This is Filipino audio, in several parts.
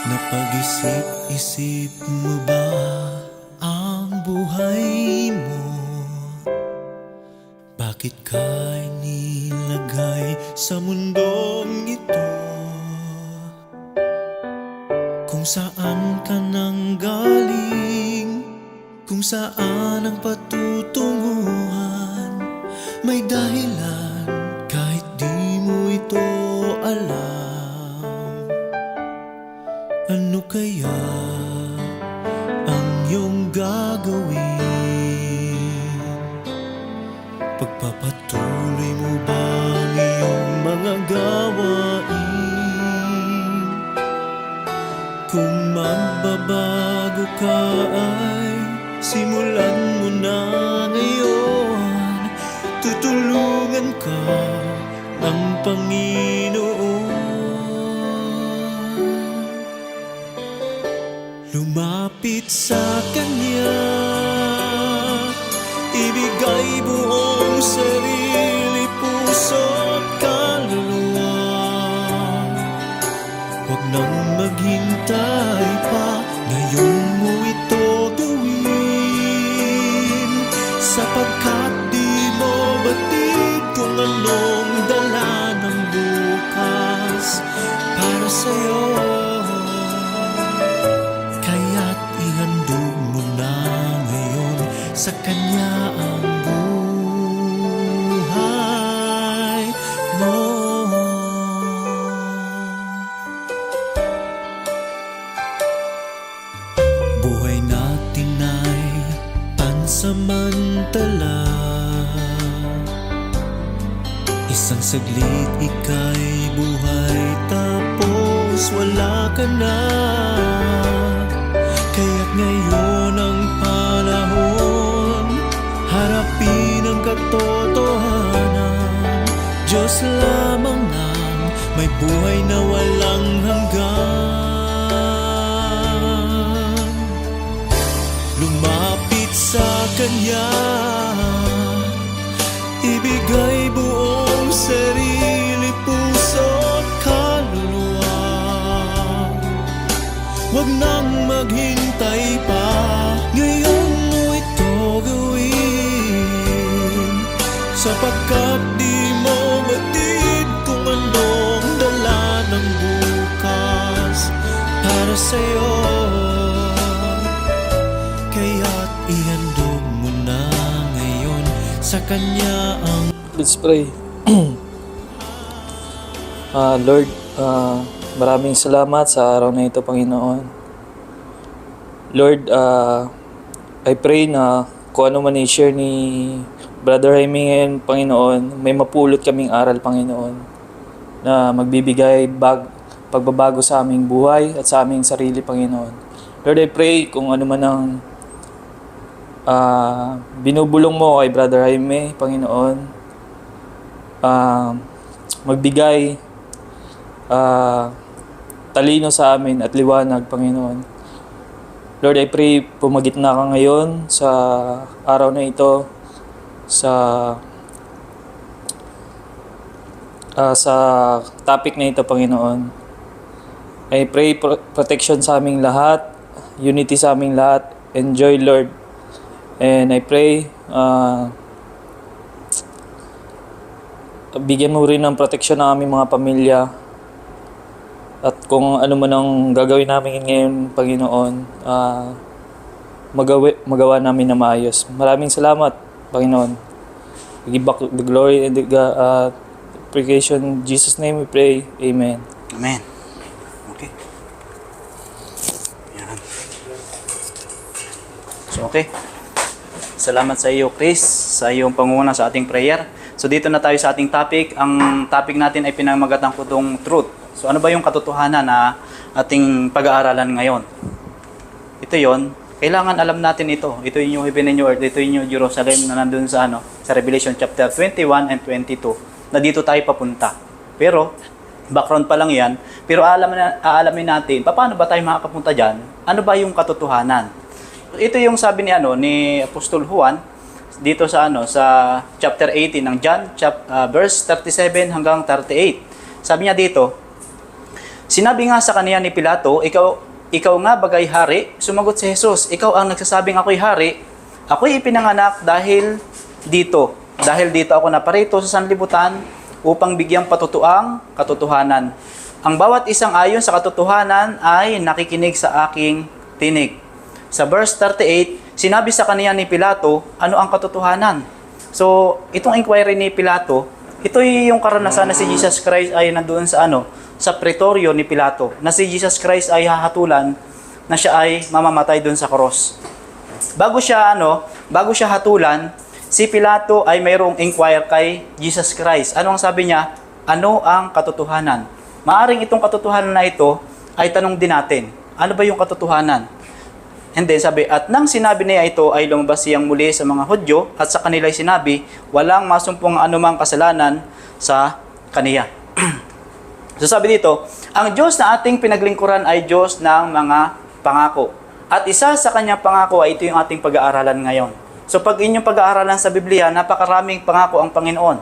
Napag-isip-isip mo ba ang buhay mo? Bakit ka nilagay sa mundong ito? Kung saan ka nang galing, kung saan ang patutunguhan, may dahilan kahit di mo ito alam. Ano kaya ang iyong gagawin? Pagpapatuloy mo ba ang iyong mga gawain? Kung magbabago ka ay simulan mo na ngayon. Tutulungan ka ng Panginoon. Lumapit sa Kanya, ibigay buong sarili, puso't kaluluwa. Huwag nang maghintay pa, ngayon mo ito gawin. Sapagkat di mo batid kung anong dala ng bukas para sa'yo. Ihandog mo na ngayon sa Kanya ang buhay mo. Buhay natin ay pansamantala. Isang saglit ika'y buhay, tapos wala ka na. Kaya't ngayon ang panahon, harapin ang katotohanan. Diyos lamang ang may buhay na walang hanggan. Lumapit sa Kanya, ibigay buong sarili, puso't kaluluwa. Huwag nang maghintay pa, ngayon mo ito gawin. Sapagkat di mo batid kung anong dala ng bukas para sa'yo. Kaya't ihandog mo na ngayon sa Kanya ang... Let's pray. Lord, maraming salamat sa araw na ito, Panginoon. Lord, I pray na kung ano man i-share ni Brother Jaime ngayon, Panginoon, may mapulot kaming aral, Panginoon, na magbibigay pagbabago sa aming buhay at sa aming sarili, Panginoon. Lord, I pray kung ano man ang binubulong mo kay Brother Jaime, Panginoon, magbigay talino sa amin at liwanag, Panginoon. Lord, I pray pumagitna ka ngayon sa araw na ito, sa topic na ito, Panginoon. I pray protection sa aming lahat, unity sa aming lahat, enjoy, Lord. And I pray bigyan mo rin ng protection ng aming mga pamilya. At kung ano man ang gagawin namin ngayon, Panginoon, magawa namin na maayos. Maraming salamat, Panginoon. We give back the glory and the appreciation. In Jesus' name we pray. Amen. Amen. Okay. Yan. So, okay. Salamat sa iyo, Chris, sa iyong pangunguna sa ating prayer. So, dito na tayo sa ating topic. Ang topic natin ay pinamagatang kutong truth. So, ano ba yung katotohanan na ating pag-aaralan ngayon? Ito yon. Kailangan alam natin ito. Ito yung heaven and earth. Ito yung Jerusalem na nandun sa sa Revelation chapter 21 and 22. Na dito tayo papunta. Pero, background pa lang yan. Pero aalamin natin, paano ba tayo makakapunta dyan? Ano ba yung katotohanan? Ito yung sabi ni Apostol Juan dito sa sa chapter 18 ng John, verse 37 hanggang 38. Sabi niya dito, Sinabi nga sa kaniya ni Pilato, ikaw nga bagay hari? Sumagot si Jesus, ikaw ang nagsasabing ako'y hari. Ako'y ipinanganak dahil dito. Dahil dito ako naparito sa sanlibutan upang bigyang patutuang katotohanan. Ang bawat isang ayon sa katotohanan ay nakikinig sa aking tinig. Sa verse 38, sinabi sa kaniya ni Pilato, ano ang katotohanan? So, itong inquiry ni Pilato, ito yung karanasan na si Jesus Christ ay nandoon sa pretoryo ni Pilato, na si Jesus Christ ay hahatulan, na siya ay mamamatay doon sa cross. Bago siya hatulan, si Pilato ay mayroong inquire kay Jesus Christ. Ano ang sabi niya? Ano ang katotohanan? Maaring itong katotohanan na ito ay tanong din natin. Ano ba yung katotohanan? And then sabi, at nang sinabi niya ito ay lumabas siyang muli sa mga Hudyo at sa kanila ay sinabi, walang masumpong anumang kasalanan sa kaniya. So sabi dito, ang Diyos na ating pinaglingkuran ay Diyos ng mga pangako. At isa sa kanyang pangako ay ito yung ating pag-aaralan ngayon. So pag inyong pag-aaralan sa Biblia, napakaraming pangako ang Panginoon.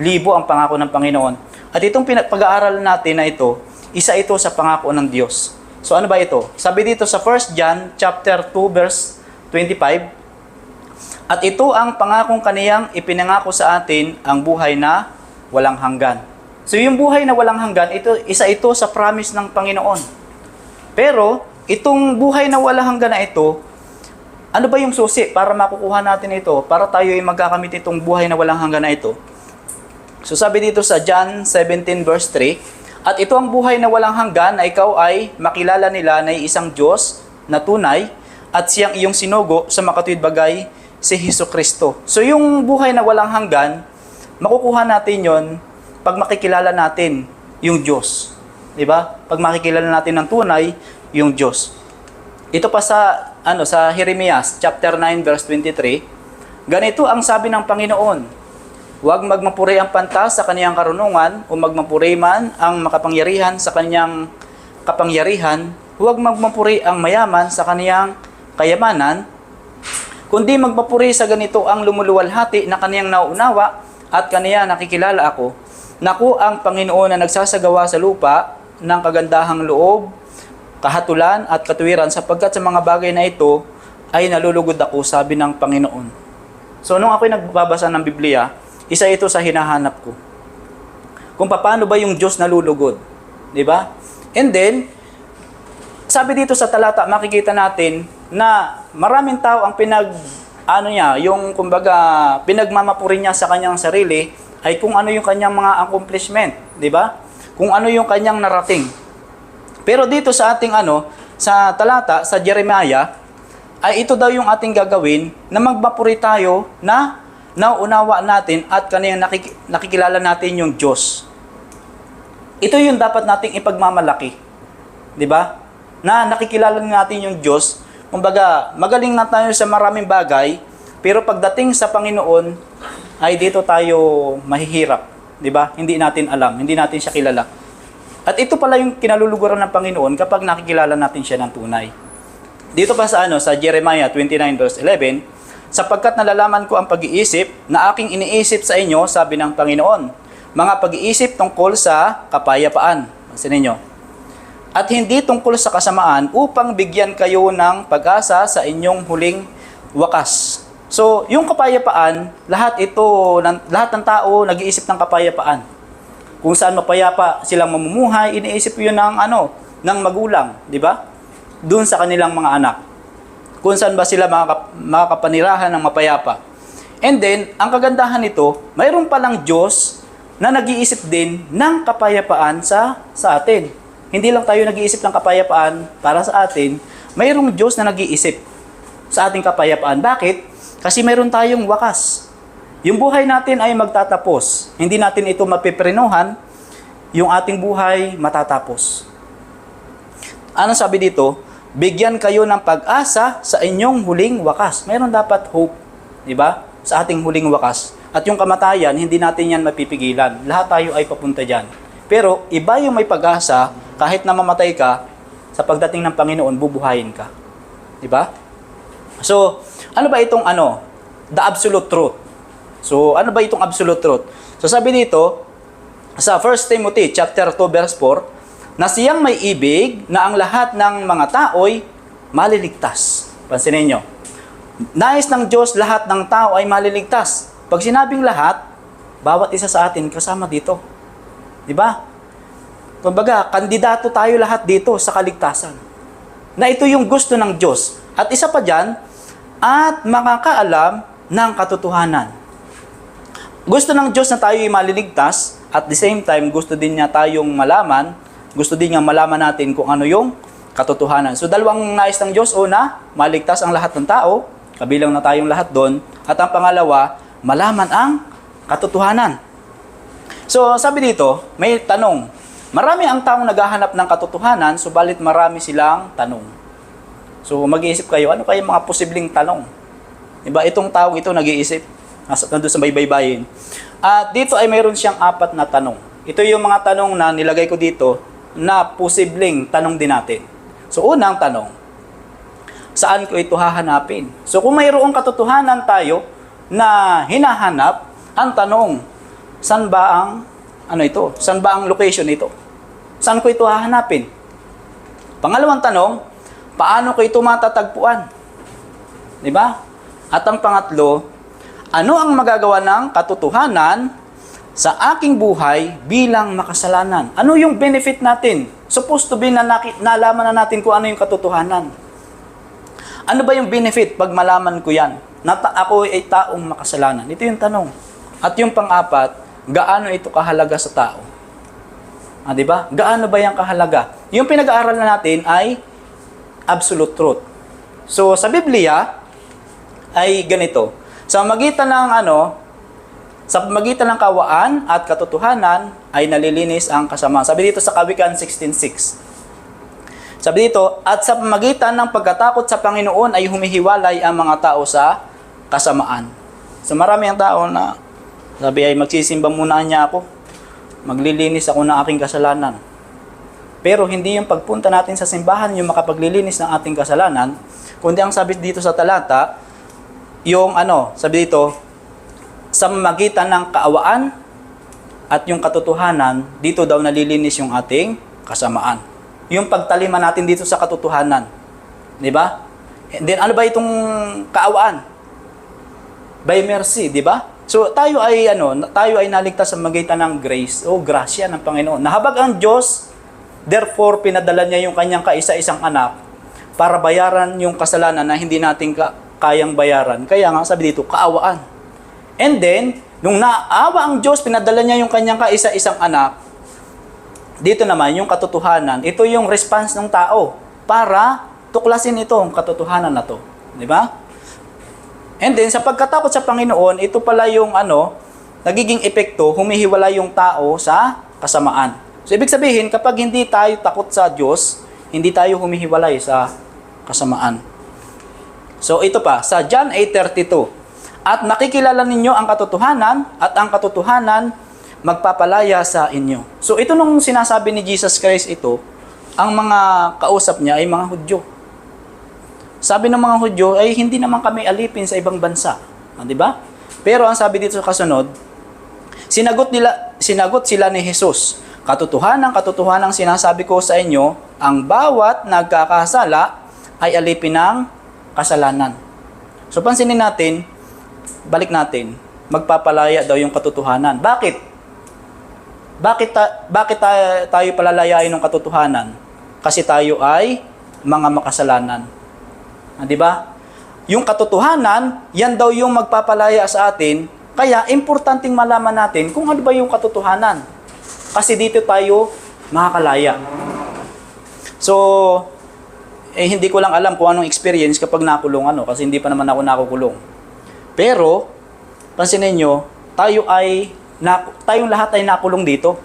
Libo ang pangako ng Panginoon. At itong pag-aaralan natin na ito, isa ito sa pangako ng Diyos. So ano ba ito? Sabi dito sa 1 John chapter 2 verse 25, at ito ang pangakong kaniyang ipinangako sa atin, ang buhay na walang hanggan. So yung buhay na walang hanggan, isa ito sa promise ng Panginoon. Pero itong buhay na walang hanggan na ito, ano ba yung susi para makukuha natin ito? Para tayo ay magkakamit itong buhay na walang hanggan na ito. So sabi dito sa John 17 verse 3, at ito ang buhay na walang hanggan na ikaw ay makilala nila na isang Diyos na tunay at siyang iyong sinugo sa makatuwid bagay si Hesukristo. So yung buhay na walang hanggan, makukuha natin yon pag makikilala natin yung Diyos. Diba? Pag makikilala natin ng tunay yung Diyos. Ito pa sa Jeremias chapter 9 verse 23, ganito ang sabi ng Panginoon, huwag magmapuri ang pantas sa kaniyang karunungan o magmapuri man ang makapangyarihan sa kaniyang kapangyarihan, huwag magmapuri ang mayaman sa kaniyang kayamanan, kundi magmapuri sa ganito ang lumuluwalhati na kaniyang nauunawa at kaniya nakikilala ako. Naku ang Panginoon na nagsasagawa sa lupa ng kagandahang loob, kahatulan at katuwiran, sapagkat sa mga bagay na ito ay nalulugod ako, sabi ng Panginoon. So nung ako'y nagbabasa ng Biblia, isa ito sa hinahanap ko. Kung paano ba yung Diyos nalulugod. Diba? And then, sabi dito sa talata, makikita natin na maraming tao ang pinagmamapuri niya sa kanyang sarili ay kung ano yung kanyang mga accomplishment. Diba? Kung ano yung kanyang narating. Pero dito sa ating sa talata, sa Jeremiah, ay ito daw yung ating gagawin na magmapuri tayo na nauunawa natin at kaniyang nakikilala natin yung Diyos. Ito yung dapat nating ipagmamalaki. Di ba? Na nakikilala natin yung Diyos. Kumbaga, magaling na tayo sa maraming bagay, pero pagdating sa Panginoon, ay dito tayo mahihirap. Di ba? Hindi natin alam, hindi natin siya kilala. At ito pala yung kinaluluguran ng Panginoon kapag nakikilala natin siya ng tunay. Dito pa sa Jeremiah 29 verse 11, sapagkat nalalaman ko ang pag-iisip na aking iniisip sa inyo, sabi ng Panginoon, mga pag-iisip tungkol sa kapayapaan. Pansin ninyo. At hindi tungkol sa kasamaan, upang bigyan kayo ng pag-asa sa inyong huling wakas. So, yung kapayapaan, lahat ng tao nag-iisip ng kapayapaan. Kung saan mapayapa silang mamumuhay, iniisip yun ng magulang, di ba? Doon sa kanilang mga anak. Kung saan ba sila makakapanirahan ng mapayapa. And then, ang kagandahan nito, mayroon palang Diyos na nag-iisip din ng kapayapaan sa atin. Hindi lang tayo nag-iisip ng kapayapaan para sa atin, mayroong Diyos na nag-iisip sa ating kapayapaan. Bakit? Kasi mayroon tayong wakas. Yung buhay natin ay magtatapos. Hindi natin ito mapiprenuhan, yung ating buhay matatapos. Ano sabi dito? Bigyan kayo ng pag-asa sa inyong huling wakas. Mayroon dapat hope, di ba? Sa ating huling wakas. At yung kamatayan, hindi natin yan mapipigilan. Lahat tayo ay papunta dyan. Pero iba yung may pag-asa, kahit na mamatay ka, sa pagdating ng Panginoon, bubuhayin ka. Di ba? So, ano ba itong the absolute truth? So, ano ba itong absolute truth? So, sabi dito, sa 1 Timothy chapter 2 verse 4, na siyang may ibig na ang lahat ng mga tao'y maliligtas. Pansinin nyo. Nais ng Diyos lahat ng tao ay maliligtas. Pag sinabing lahat, bawat isa sa atin kasama dito. Di ba? Kumbaga, kandidato tayo lahat dito sa kaligtasan. Na ito yung gusto ng Diyos. At isa pa dyan, at makakaalam ng katotohanan. Gusto ng Diyos na tayo ay maliligtas, at the same time, gusto din niya tayong malaman, gusto din niya malaman natin kung ano yung katotohanan. So, dalawang nais ng Diyos. Una, maligtas ang lahat ng tao, kabilang na tayong lahat doon. At ang pangalawa, malaman ang katotohanan. So, sabi dito, may tanong. Marami ang taong naghahanap ng katotohanan, subalit marami silang tanong. So, mag-iisip kayo, ano kaya mga posibleng tanong? Diba? Itong taong ito nag-iisip. Nandun sa baybayin. At dito ay mayroon siyang 4 na tanong. Ito yung mga tanong na nilagay ko dito na posibleng tanong din natin. So, unang tanong, saan ko ito hahanapin? So, kung mayroong katotohanan tayo na hinahanap, ang tanong, saan ba ang, saan ba ang location nito? Saan ko ito hahanapin? Pangalawang tanong, paano ko ito matatagpuan? Diba? At ang pangatlo, ano ang magagawa ng katotohanan sa aking buhay bilang makasalanan? Ano yung benefit natin? Supposed to be na nalaman na natin kung ano yung katotohanan. Ano ba yung benefit pag malaman ko yan? Ako ay taong makasalanan. Ito yung tanong. At yung pang-4, gaano ito kahalaga sa tao? Diba? Gaano ba yung kahalaga? Yung pinag-aaral na natin ay absolute truth. So, sa Biblia ay ganito. Sa magitan ng kawaan at katotohanan ay nalilinis ang kasamaan. Sabi dito sa Kawikaan 16:6. Sabi dito, at sa pamagitan ng pagkatakot sa Panginoon ay humihiwalay ang mga tao sa kasamaan. So marami ang tao na sabi ay magsisimba muna niya ako. Maglilinis ako ng aking kasalanan. Pero hindi yung pagpunta natin sa simbahan yung makapaglilinis ng ating kasalanan, kundi ang sabi dito sa talata, yung sabi dito, sa magitan ng kaawaan at yung katotohanan, dito daw nalilinis yung ating kasamaan. Yung pagtalima natin dito sa katotohanan. Di ba? And then, ano ba itong kaawaan? By mercy, di ba? So, tayo ay naligtas sa magitan ng grace o grasya ng Panginoon. Nahabag ang Diyos, therefore, pinadala niya yung kanyang kaisa-isang anak para bayaran yung kasalanan na hindi natin kayang bayaran. Kaya nga, sabi dito, kaawaan. And then, nung naawa ang Diyos, pinadala niya yung kanyang kaisa-isang anak. Dito naman, yung katotohanan. Ito yung response ng tao para tuklasin itong katotohanan na to. Di ba? And then, sa pagkatakot sa Panginoon, ito pala yung nagiging epekto, humihiwala yung tao sa kasamaan. So, ibig sabihin, kapag hindi tayo takot sa Diyos, hindi tayo humihiwalay sa kasamaan. So, ito pa, sa John 8:32, at nakikilala ninyo ang katotohanan at ang katotohanan magpapalaya sa inyo. So ito nung sinasabi ni Jesus Christ ito, ang mga kausap niya ay mga Hudyo. Sabi ng mga Hudyo ay hindi naman kami alipin sa ibang bansa. Di ba? Pero ang sabi dito sa kasunod, sinagot sila ni Jesus, katotohanan sinasabi ko sa inyo, ang bawat nagkakasala ay alipin ng kasalanan. So pansinin natin, balik natin, magpapalaya daw yung katotohanan. Bakit? Bakit tayo palalayain ng katotohanan? Kasi tayo ay mga makasalanan. Di ba? Yung katotohanan, yan daw yung magpapalaya sa atin. Kaya, importanteng malaman natin kung ano ba yung katotohanan. Kasi dito tayo makakalaya. So, hindi ko lang alam kung anong experience kapag nakulong kasi hindi pa naman ako nakukulong. Pero, pansinin nyo, tayong lahat ay nakulong dito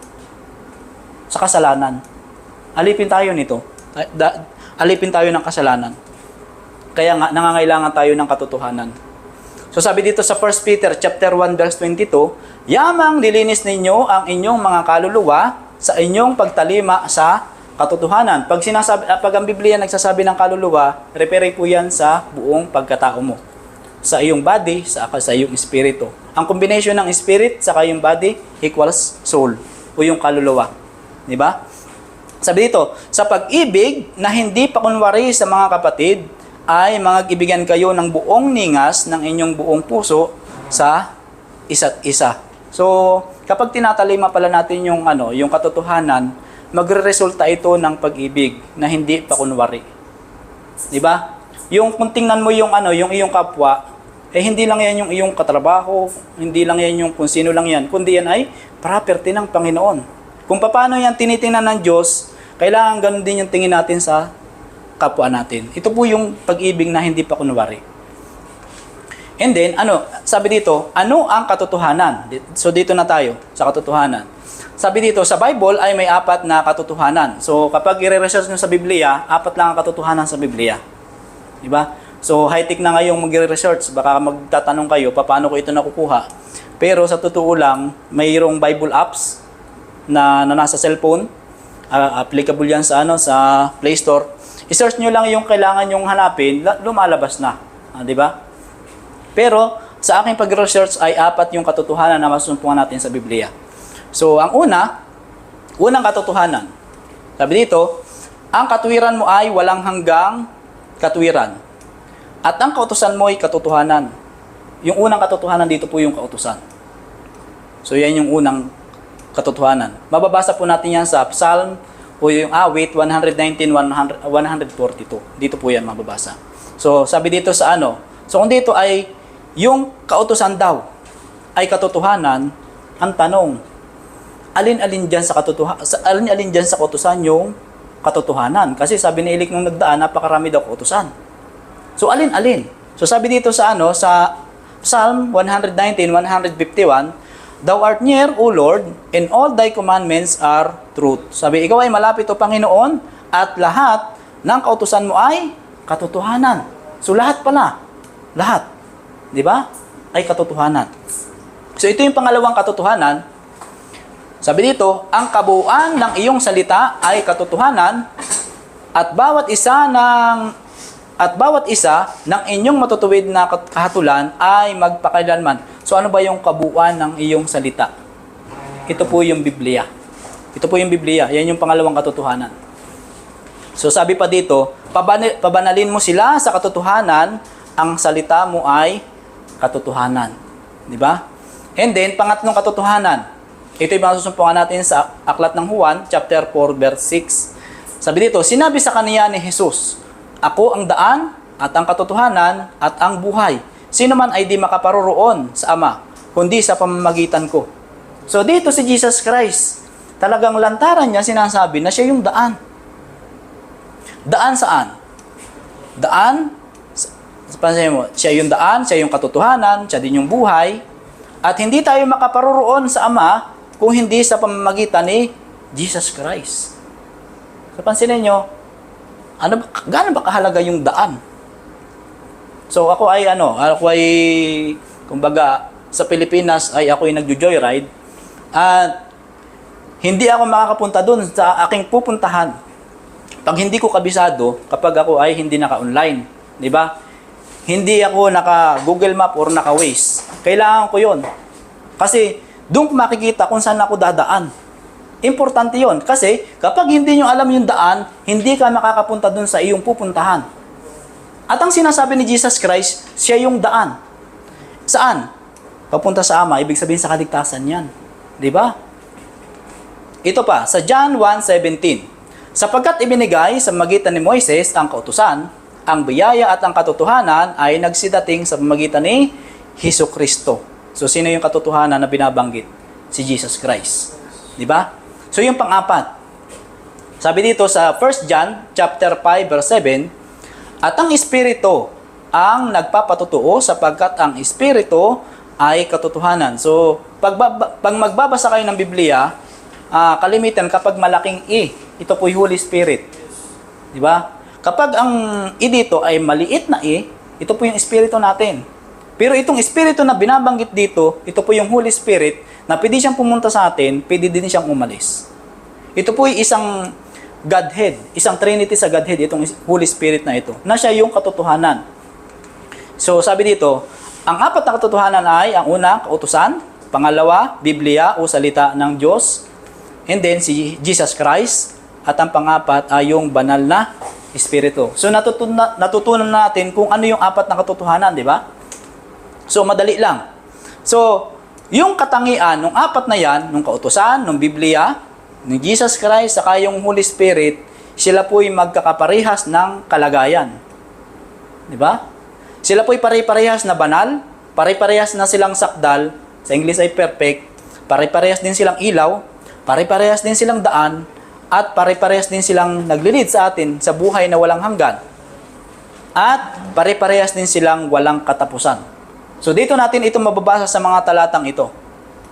sa kasalanan. Alipin tayo nito. Alipin tayo ng kasalanan. Kaya nga, nangangailangan tayo ng katotohanan. So sabi dito sa 1 Peter chapter 1 verse 22, yamang nilinis ninyo ang inyong mga kaluluwa sa inyong pagtalima sa katotohanan. Pag ang Biblia nagsasabi ng kaluluwa, refer po yan sa buong pagkatao mo. Sa iyong body, sa iyong espiritu. Ang combination ng spirit sa iyong body equals soul o yung kaluluwa. Di ba? Sabi dito, sa pag-ibig na hindi pakunwari sa mga kapatid, ay magbibigan kayo ng buong ningas ng inyong buong puso sa isa't isa. So, kapag tinatalima pala natin yung yung katotohanan, magreresulta ito ng pag-ibig na hindi pakunwari. 'Di ba? Yung kung tingnan mo yung yung iyong kapwa, hindi lang yan yung iyong katrabaho, hindi lang yan yung kung sino lang yan, kundi yan ay property ng Panginoon. Kung paano yan tinitingnan ng Diyos, kailangan ganun din yung tingin natin sa kapwa natin. Ito po yung pag-ibig na hindi pa kunwari. And then, sabi dito, ano ang katotohanan? So dito na tayo sa katotohanan. Sabi dito, sa Bible ay may 4 na katotohanan. So kapag i-research nyo sa Biblia, 4 lang ang katotohanan sa Biblia. Diba? So high-tech na ngayong mag-research, baka magtatanong kayo, paano ko ito nakukuha? Pero sa totoo lang, mayroong Bible apps na nasa cellphone, applicable yan sa sa Play Store. I-search nyo lang yung kailangan nyong hanapin, lumalabas na. Di ba? Pero sa aking pag-research ay 4 yung katotohanan na masusumpungan natin sa Biblia. So ang unang katotohanan, sabi dito, ang katuwiran mo ay walang hanggang katuwiran. At ang kautusan mo ay katotohanan. Yung unang katotohanan dito po yung kautusan. So yan yung unang katotohanan. Mababasa po natin yan sa Psalm o yung awit 119, 142. Dito po yan mababasa. So sabi dito sa so kung dito ay yung kautusan daw ay katotohanan, ang tanong, alin-alin diyan sa katotohanan, alin-alin diyan sa kautusan yung katotohanan? Kasi sabi ni Elik nung nagdaan, napakarami daw kautusan. So alin-alin? So sabi dito sa sa Psalm 119, 151, Thou art near, O Lord, and all thy commandments are truth. Sabi, ikaw ay malapit, O Panginoon, at lahat ng kautusan mo ay katotohanan. So lahat pala, lahat, di ba? Ay katotohanan. So ito yung pangalawang katotohanan. Sabi dito, ang kabuuan ng iyong salita ay katotohanan, at bawat isa ng inyong matutuwid na kahatulan ay magpakailanman. So ano ba yung kabuuan ng iyong salita? Ito po yung Biblia. Ito po yung Biblia. Yan yung pangalawang katotohanan. So sabi pa dito, pabanalin mo sila sa katotohanan, ang salita mo ay katotohanan. Di ba? And then, pangatlong katotohanan. Ito yung masusumpungan natin sa Aklat ng Juan, chapter 4, verse 6. Sabi dito, sinabi sa kaniya ni Jesus, Ako ang daan, at ang katotohanan, at ang buhay. Sino man ay di makaparoroon sa Ama, kundi sa pamamagitan ko. So dito si Jesus Christ, talagang lantaran niya sinasabi na siya yung daan. Daan saan? Daan, pansin mo, siya yung daan, siya yung katotohanan, siya din yung buhay. At hindi tayo makaparoroon sa Ama kung hindi sa pamamagitan ni Jesus Christ. So pansinin nyo, gaano ba kahalaga yung daan? So ako ay kumbaga sa Pilipinas ay ako ay nagjo-joyride at hindi ako makakapunta doon sa aking pupuntahan pag hindi ko kabisado, kapag ako ay hindi naka-online, di ba? Hindi ako naka-Google Map or naka-Waze. Kailangan ko 'yon. Kasi doon ko makikita kung saan ako dadaan. Importante 'yon kasi kapag hindi nyo alam yung daan, hindi ka makakapunta doon sa iyong pupuntahan. At ang sinasabi ni Jesus Christ, siya yung daan. Saan? Papunta sa Ama, ibig sabihin sa kaligtasan yan. Di ba? Ito pa, sa John 1:17. Sapagkat ibinigay sa magitan ni Moises ang kautusan, ang biyaya at ang katotohanan ay nagsidating sa pamagitan ni Hesukristo. So, sino yung katotohanan na binabanggit? Si Jesus Christ. Di ba? So, yung pang-apat. Sabi dito sa 1 John chapter 5 verse 7, at ang Espiritu ang nagpapatotoo sapagkat ang Espiritu ay katotohanan. So, pag magbabasa kayo ng Biblia, kalimitan kapag malaking E, ito po yung Holy Spirit. Di ba? Kapag ang E dito ay maliit na E, ito po yung Espiritu natin. Pero itong Espiritu na binabanggit dito, ito po yung Holy Spirit na pwede siyang pumunta sa atin, pwede din siyang umalis. Ito po yung isang Godhead, isang Trinity sa Godhead, itong Holy Spirit na ito, na siya yung katotohanan. So, sabi dito, ang 4 na katotohanan ay, ang una, kautusan, pangalawa, Biblia o salita ng Diyos, and then si Jesus Christ, at ang pang-apat ay yung banal na espiritu. So natutunan natin kung ano yung apat na katotohanan, di ba? So madali lang. So yung katangian ng apat na yan, ng kautusan, ng Biblia, ng Jesus Christ, saka yung Holy Spirit, sila po'y magkakaparehas ng kalagayan. Di ba? Sila po'y pare-parehas na banal, pare-parehas na silang sakdal, sa English ay perfect, pare-parehas din silang ilaw, pare-parehas din silang daan, at pare-parehas din silang naglilid sa atin sa buhay na walang hanggan. At pare-parehas din silang walang katapusan. So dito natin ito mababasa sa mga talatang ito.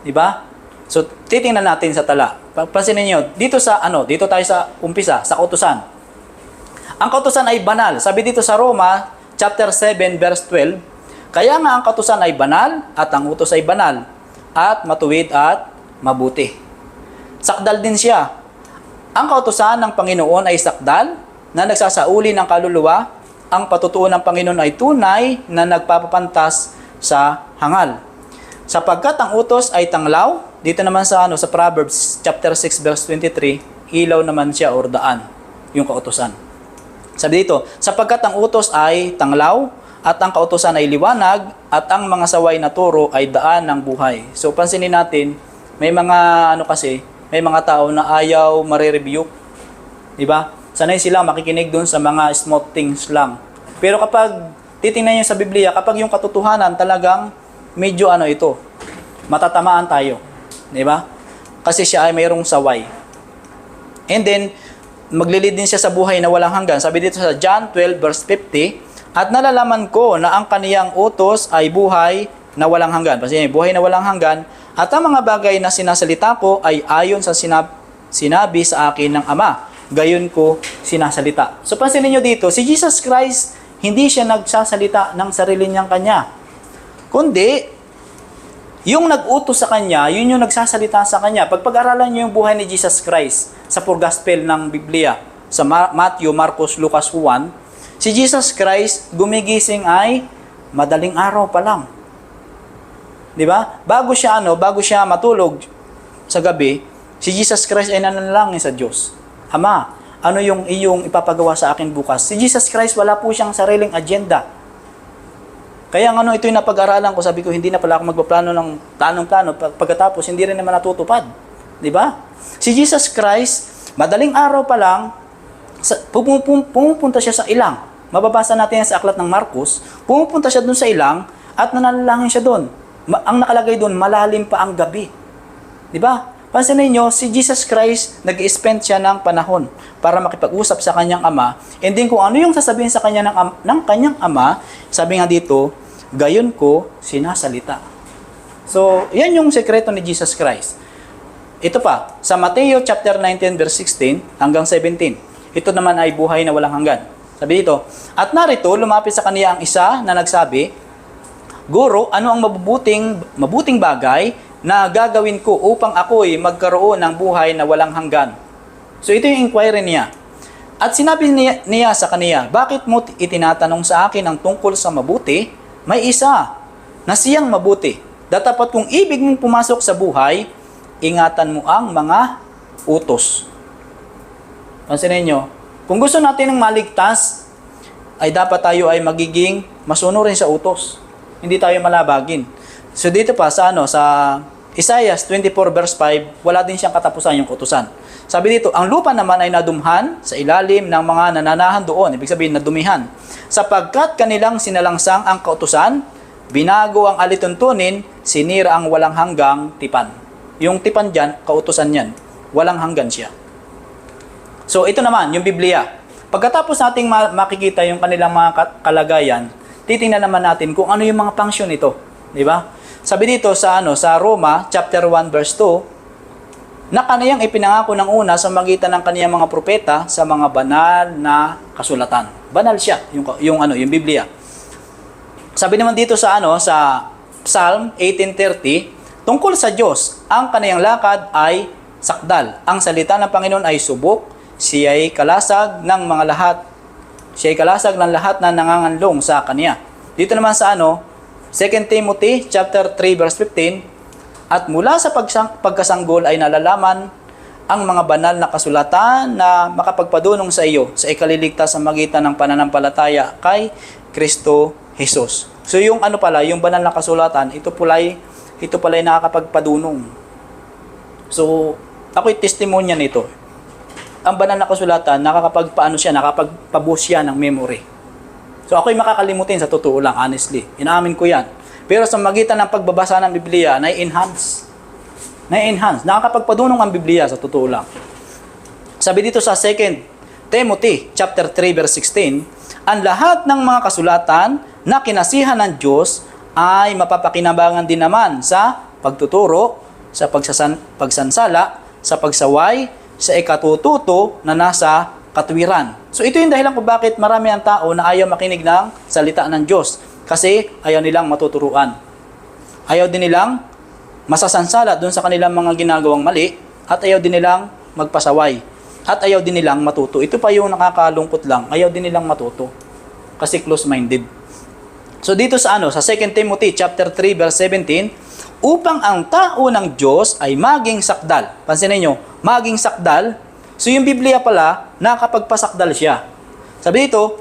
Di ba? So titingnan natin sa tala. Pansinin niyo, dito tayo sa umpisa, sa kautusan. Ang kautusan ay banal. Sabi dito sa Roma chapter 7 verse 12, kaya nga ang kautusan ay banal at ang utos ay banal at matuwid at mabuti. Sakdal din siya. Ang kautusan ng Panginoon ay sakdal na nagsasauli ng kaluluwa. Ang patutuo ng Panginoon ay tunay na nagpapapantas sa hangal. Sapagkat ang utos ay tanglaw, dito naman sa Proverbs chapter 6 verse 23, ilaw naman siya or daan, yung kautusan. Sabi dito, sapagkat ang utos ay tanglaw at ang kautusan ay liwanag at ang mga saway na turo ay daan ng buhay. So pansinin natin, may mga may mga tao na ayaw mare-review. Di ba? Sanay sila makikinig dun sa mga small things lang. Pero kapag titingnan niyo sa Biblia, kapag yung katotohanan talagang medyo matatamaan tayo. Di ba? Kasi siya ay mayroong saway. And then, maglilid din siya sa buhay na walang hanggan. Sabi dito sa John 12 verse 50, at nalalaman ko na ang kaniyang utos ay buhay na walang hanggan. Kasi buhay na walang hanggan. At ang mga bagay na sinasalita ko ay ayon sa sinabi sa akin ng Ama. Gayon ko sinasalita. So pansinin nyo dito, si Jesus Christ, hindi siya nagsasalita ng sarili niyang kanya. Kundi, yung nag-utos sa kanya, yun yung nagsasalita sa kanya. Pag-aralan nyo yung buhay ni Jesus Christ sa Four Gospel ng Biblia, sa Matthew, Marcos, Lucas, Juan, si Jesus Christ gumigising ay madaling araw pa lang. Di ba? Bago siya matulog sa gabi, si Jesus Christ ay nananalangin sa Diyos. Ama, ano yung iyong ipapagawa sa akin bukas? Si Jesus Christ, wala po siyang sariling agenda. Kaya ito yung napag-aralan ko, sabi ko, hindi na pala ako magpaplano ng plano, pagkatapos hindi rin naman natutupad. Di ba? Si Jesus Christ, madaling araw pa lang, pumupunta siya sa ilang. Mababasa natin yan sa aklat ng Marcos, pumupunta siya dun sa ilang at nananalangin siya dun. Ang nakalagay dun, malalim pa ang gabi. Di ba? Pansinin niyo, si Jesus Christ, nag-spend siya ng panahon para makipag-usap sa kanyang ama. And then kung ano yung sasabihin sa kanya ng kanyang ama, sabi nga dito, gayon ko sinasalita. So, yan yung sekreto ni Jesus Christ. Ito pa, sa Mateo chapter 19 verse 16 hanggang 17. Ito naman ay buhay na walang hanggan. Sabi dito, at narito, lumapit sa kaniya ang isa na nagsabi, Guro, ano ang mabuting bagay na gagawin ko upang ako'y magkaroon ng buhay na walang hanggan? So ito yung inquiry niya. At sinabi niya sa kaniya, bakit mo itinatanong sa akin ang tungkol sa mabuti? May isa na siyang mabuti. Datapat kung ibig mong pumasok sa buhay, ingatan mo ang mga utos. Pansinin nyo, kung gusto natin ng maligtas, ay dapat tayo ay magiging masunurin sa utos. Hindi tayo malabagin. So dito pa sa Isaiah 24 verse 5, wala din siyang katapusan yung utusan. Sabi dito, ang lupa naman ay nadumhan sa ilalim ng mga nananahan doon. Ibig sabihin, nadumihan. Sapagkat kanilang sinalangsang ang kautusan, binago ang alituntunin, sinira ang walang hanggang tipan. Yung tipan dyan, kautusan yan. Walang hanggan siya. So ito naman, yung Biblia. Pagkatapos nating makikita yung kanilang mga kalagayan, titingnan naman natin kung ano yung mga function nito. Di ba? Sabi dito sa Roma chapter 1 verse 2, na kaniyang ipinangako ng una sa magitan ng kaniyang mga propeta sa mga banal na kasulatan. Banal siya yung Biblia. Sabi naman dito sa Psalm 18:30, tungkol sa Diyos, ang kaniyang lakad ay sakdal. Ang salita ng Panginoon ay subok, siya ay kalasag ng mga lahat. Siya ay kalasag ng lahat na nanganganlong sa kaniya. Dito naman sa 2 Timothy chapter 3 verse 15, at mula sa pagkasanggol ay nalalaman ang mga banal na kasulatan na makapagpadunong sa iyo sa ikaliligtas sa magitan ng pananampalataya kay Kristo Jesus. So yung ano pala, yung banal na kasulatan, ito pala ay nakakapagpadunong. So, ako'y testimonya nito. Ang banal na kasulatan, nakakapagpabuhos siya ng memory. So, ako'y makakalimutin sa totoo lang, honestly. Inaamin ko yan. Pero sa magitan ng pagbabasa ng Biblia, na-enhance. Nakakapagpadunong ang Biblia sa totoo lang. Sabi dito sa 2 Timothy chapter 3 verse 16, ang lahat ng mga kasulatan na kinasihan ng Diyos ay mapapakinabangan din naman sa pagtuturo, sa pagsansala, sa pagsaway, sa ikatututo na nasa katuwiran. So ito yung dahilan kung bakit marami ang tao na ayaw makinig ng salita ng Diyos. Kasi ayaw nilang matuturuan. Ayaw din nilang masasansala doon sa kanilang mga ginagawang mali at ayaw din nilang magpasaway. At ayaw din nilang matuto. Ito pa yung nakakalungkot lang. Ayaw din nilang matuto. Kasi close-minded. So dito sa 2 Timothy chapter 3 verse 17, upang ang tao ng Diyos ay maging sakdal. Pansinin niyo, maging sakdal. So yung Biblia pala, nakapagpasakdal siya. Sabi dito,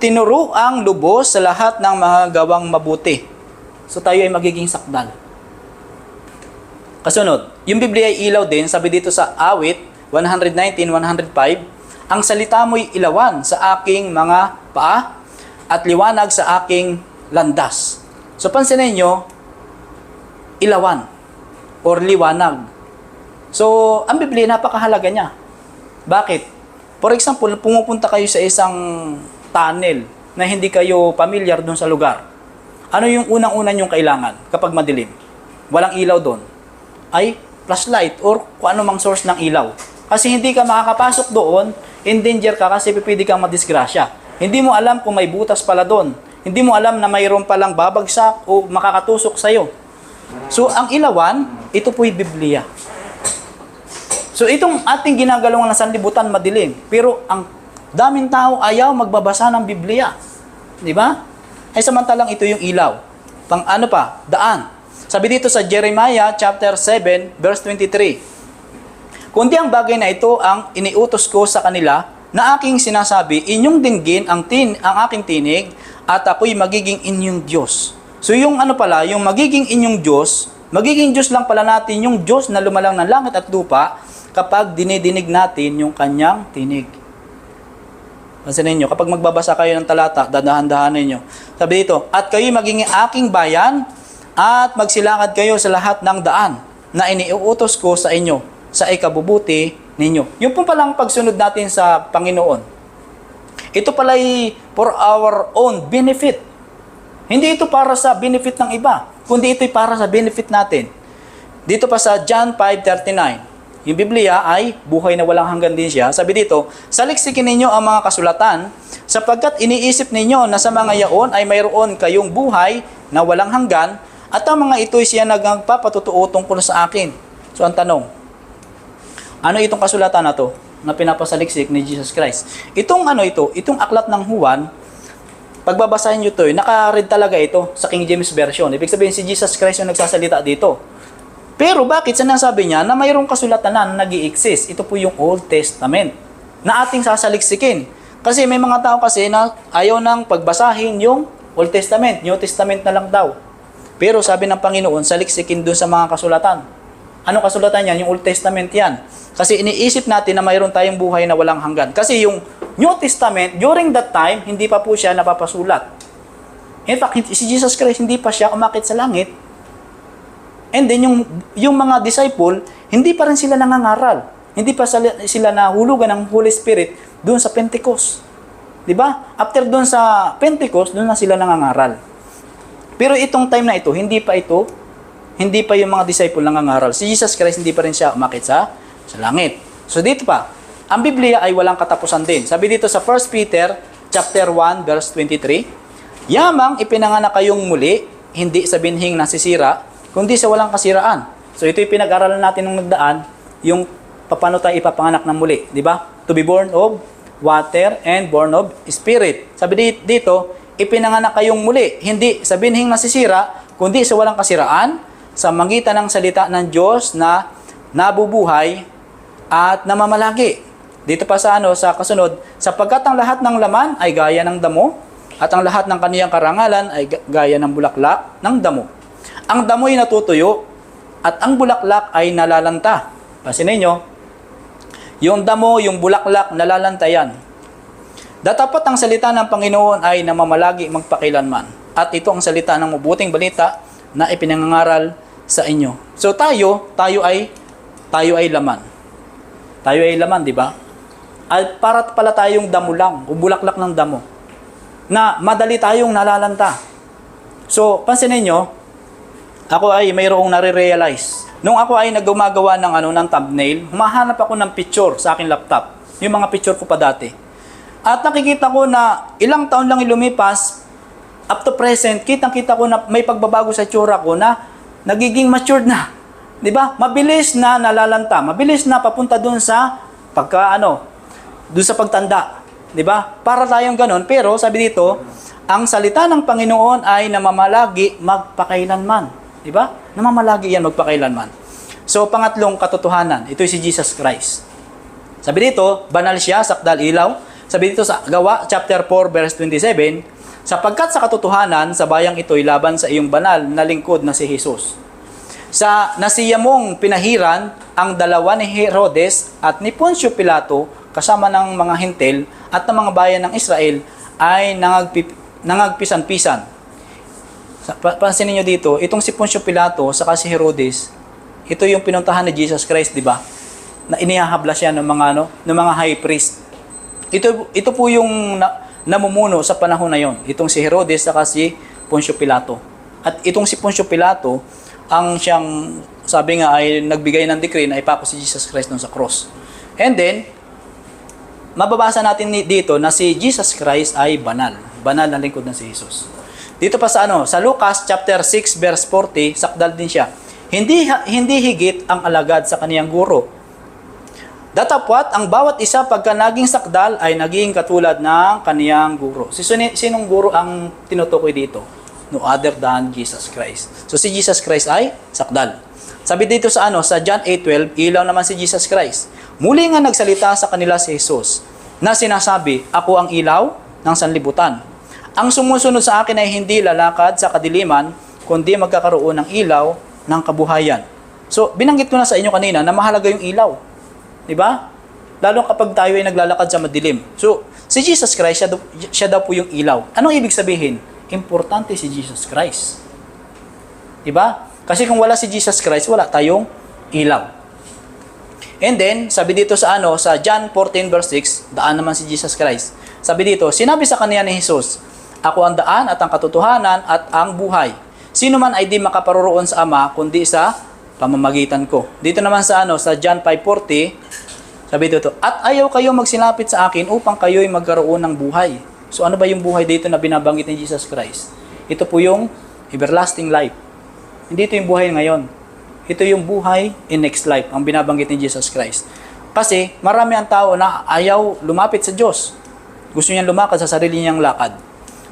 tinuro ang lubos sa lahat ng mga gawang mabuti. So tayo ay magiging sakdal. Kasunod, yung Biblia ay ilaw din. Sabi dito sa Awit 119:105, ang salita mo'y ilawan sa aking mga paa at liwanag sa aking landas. So pansinin nyo, ilawan or liwanag. So, ang Biblia, napakahalaga niya. Bakit? For example, pumupunta kayo sa isang tunnel na hindi kayo familiar doon sa lugar. Ano yung unang-una nyong kailangan kapag madilim? Walang ilaw doon. Ay, flashlight or kung ano mang source ng ilaw. Kasi hindi ka makakapasok doon, in danger ka kasi pwede kang madisgrasya. Hindi mo alam kung may butas pala doon. Hindi mo alam na mayroon palang babagsak o makakatusok sa'yo. So, ang ilawan, ito po'y Biblia. So, itong ating ginagalawan na sanlibutan madilim. Pero, ang daming tao ayaw magbabasa ng Biblia. Di ba? Ay samantalang ito yung ilaw. Pang ano pa? Daan. Sabi dito sa Jeremiah chapter 7, verse 23. Kundi ang bagay na ito ang iniutos ko sa kanila na aking sinasabi, inyong dinggin ang aking tinig at ako'y magiging inyong Diyos. So yung ano pala, yung magiging inyong Diyos, magiging Diyos lang pala natin yung Diyos na lumalang ng langit at lupa kapag dinidinig natin yung kanyang tinig. Pansinin nyo, kapag magbabasa kayo ng talata, dadahan-dahanin nyo. Sabi dito, at kayo magiging aking bayan at magsilakad kayo sa lahat ng daan na iniuutos ko sa inyo sa ikabubuti ninyo. Yung po palang pagsunod natin sa Panginoon. Ito pala'y for our own benefit. Hindi ito para sa benefit ng iba, kundi ito'y para sa benefit natin. Dito pa sa John 5:39, yung Biblia ay buhay na walang hanggan din siya. Sabi dito, saliksikin ninyo ang mga kasulatan, sapagkat iniisip ninyo na sa mga yaon ay mayroon kayong buhay na walang hanggan, at ang mga ito'y siya nagpapatutuo tungkol sa akin. So ang tanong, ano itong kasulatan na to na pinapasaliksik ni Jesus Christ? Itong aklat ng Juan, pagbabasahin nyo ito, naka-read talaga ito sa King James Version. Ibig sabihin, si Jesus Christ yung nagsasalita dito. Pero bakit sinasabi niya na mayroong kasulatan na nag-i-exist? Ito po yung Old Testament na ating sasaliksikin. Kasi may mga tao kasi na ayaw nang pagbasahin yung Old Testament. New Testament na lang daw. Pero sabi ng Panginoon, saliksikin doon sa mga kasulatan. Anong kasulatan yan? Yung Old Testament yan. Kasi iniisip natin na mayroon tayong buhay na walang hanggan. Kasi yung New Testament, during that time, hindi pa po siya napapasulat. In fact, si Jesus Christ, hindi pa siya umakit sa langit. And then, yung mga disciple, hindi pa rin sila nangangaral. Hindi pa sila nahulugan ng Holy Spirit doon sa Pentecost. Diba? After doon sa Pentecost, doon na sila nangangaral. Pero itong time na ito, hindi pa yung mga disciple nangangaral. Si Jesus Christ, hindi pa rin siya umakit sa langit. So dito pa, ang Biblia ay walang katapusan din. Sabi dito sa 1 Peter chapter 1 verse 23, yamang ipinanganak kayong muli, hindi sa binhing nasisira, kundi sa walang kasiraan. So ito yung pinag-aralan natin nung nagdaan, yung paano tayo ipapanganak ng muli, di ba? To be born of water and born of spirit. Sabi dito, ipinanganak kayong muli, hindi sa binhing nasisira, kundi sa walang kasiraan, sa magitan ng salita ng Diyos na nabubuhay at namamalagi. Dito pa sa sa kasunod, sapagkat ang lahat ng laman ay gaya ng damo, at ang lahat ng kaniyang karangalan ay gaya ng bulaklak ng damo. Ang damo'y natutuyo, at ang bulaklak ay nalalanta. Pansinin nyo, yung damo, yung bulaklak, nalalanta yan. Datapat ang salita ng Panginoon ay namamalagi magpakilanman. At ito ang salita ng mabuting balita na ipinangangaral sa inyo. So tayo ay laman. Tayo ay laman, di ba? At para pala tayong damo lang, o bulaklak ng damo, na madali tayong nalalanta. So, pansinin nyo, ako ay mayroong nare-realize. Nung ako ay nagumagawa ng thumbnail, humahanap ako ng picture sa aking laptop. Yung mga picture ko pa dati. At nakikita ko na ilang taon lang ilumipas, up to present, kitang-kita ko na may pagbabago sa itsura ko na nagiging matured na. 'Di ba? Mabilis na nalalanta, mabilis na papunta doon sa doon sa pagtanda. 'Di ba? Para tayong ganon, pero sabi dito, ang salita ng Panginoon ay namamalagi magpakailanman. 'Di ba? Namamalagi yan magpakailanman. So, pangatlong katotohanan, ito si Jesus Christ. Sabi dito, banal siya, sakdal ilaw. Sabi dito sa Gawa, chapter 4, verse 27, sapagkat sa katotohanan, sa bayang ito'y laban sa iyong banal na lingkod na si Jesus. Sa nasiya mong pinahiran, ang dalawa ni Herodes at ni Poncio Pilato, kasama ng mga hintel at ng mga bayan ng Israel, ay nangagpisan-pisan. Pansinin nyo dito, itong si Poncio Pilato, saka si Herodes, ito yung pinuntahan ni Jesus Christ, di ba? Na inihahabla siya ng mga high priest. Ito po yung namumuno sa panahon na yon. Itong si Herodes saka si Poncio Pilato. At itong si Poncio Pilato ang siyang sabi nga ay nagbigay ng decree na ipako si Jesus Christ doon sa cross. And then mababasa natin dito na si Jesus Christ ay banal. Banal na lingkod ng si Jesus. Dito pa sa sa Lucas chapter 6 verse 40, sakdal din siya. Hindi higit ang alagad sa kaniyang guro. Datapwat, ang bawat isa pagka naging sakdal ay naging katulad ng kaniyang guro. Sinong guro ang tinutukoy dito? No other than Jesus Christ. So si Jesus Christ ay sakdal. Sabi dito sa sa John 8:12, ilaw naman si Jesus Christ. Muli nga nagsalita sa kanila si Jesus na sinasabi, ako ang ilaw ng sanlibutan. Ang sumusunod sa akin ay hindi lalakad sa kadiliman, kundi magkakaroon ng ilaw ng kabuhayan. So binanggit ko na sa inyo kanina na mahalaga yung ilaw. Diba? Lalo kapag tayo ay naglalakad sa madilim. So, si Jesus Christ, siya daw po yung ilaw. Anong ibig sabihin? Importante si Jesus Christ. Diba? Kasi kung wala si Jesus Christ, wala tayong ilaw. And then, sabi dito sa sa John 14 verse 6, daan naman si Jesus Christ. Sabi dito, sinabi sa kanya ni Jesus, ako ang daan at ang katotohanan at ang buhay. Sino man ay di makaparoroon sa Ama, kundi sa pamamagitan ko. Dito naman sa sa John 5:40, sabi dito, at ayaw kayo magsilapit sa akin upang kayo'y magkaroon ng buhay. So ano ba yung buhay dito na binabanggit ni Jesus Christ? Ito po yung everlasting life. Hindi ito yung buhay ngayon. Ito yung buhay in next life, ang binabanggit ni Jesus Christ. Kasi marami ang tao na ayaw lumapit sa Diyos. Gusto niyang lumakad sa sarili niyang lakad.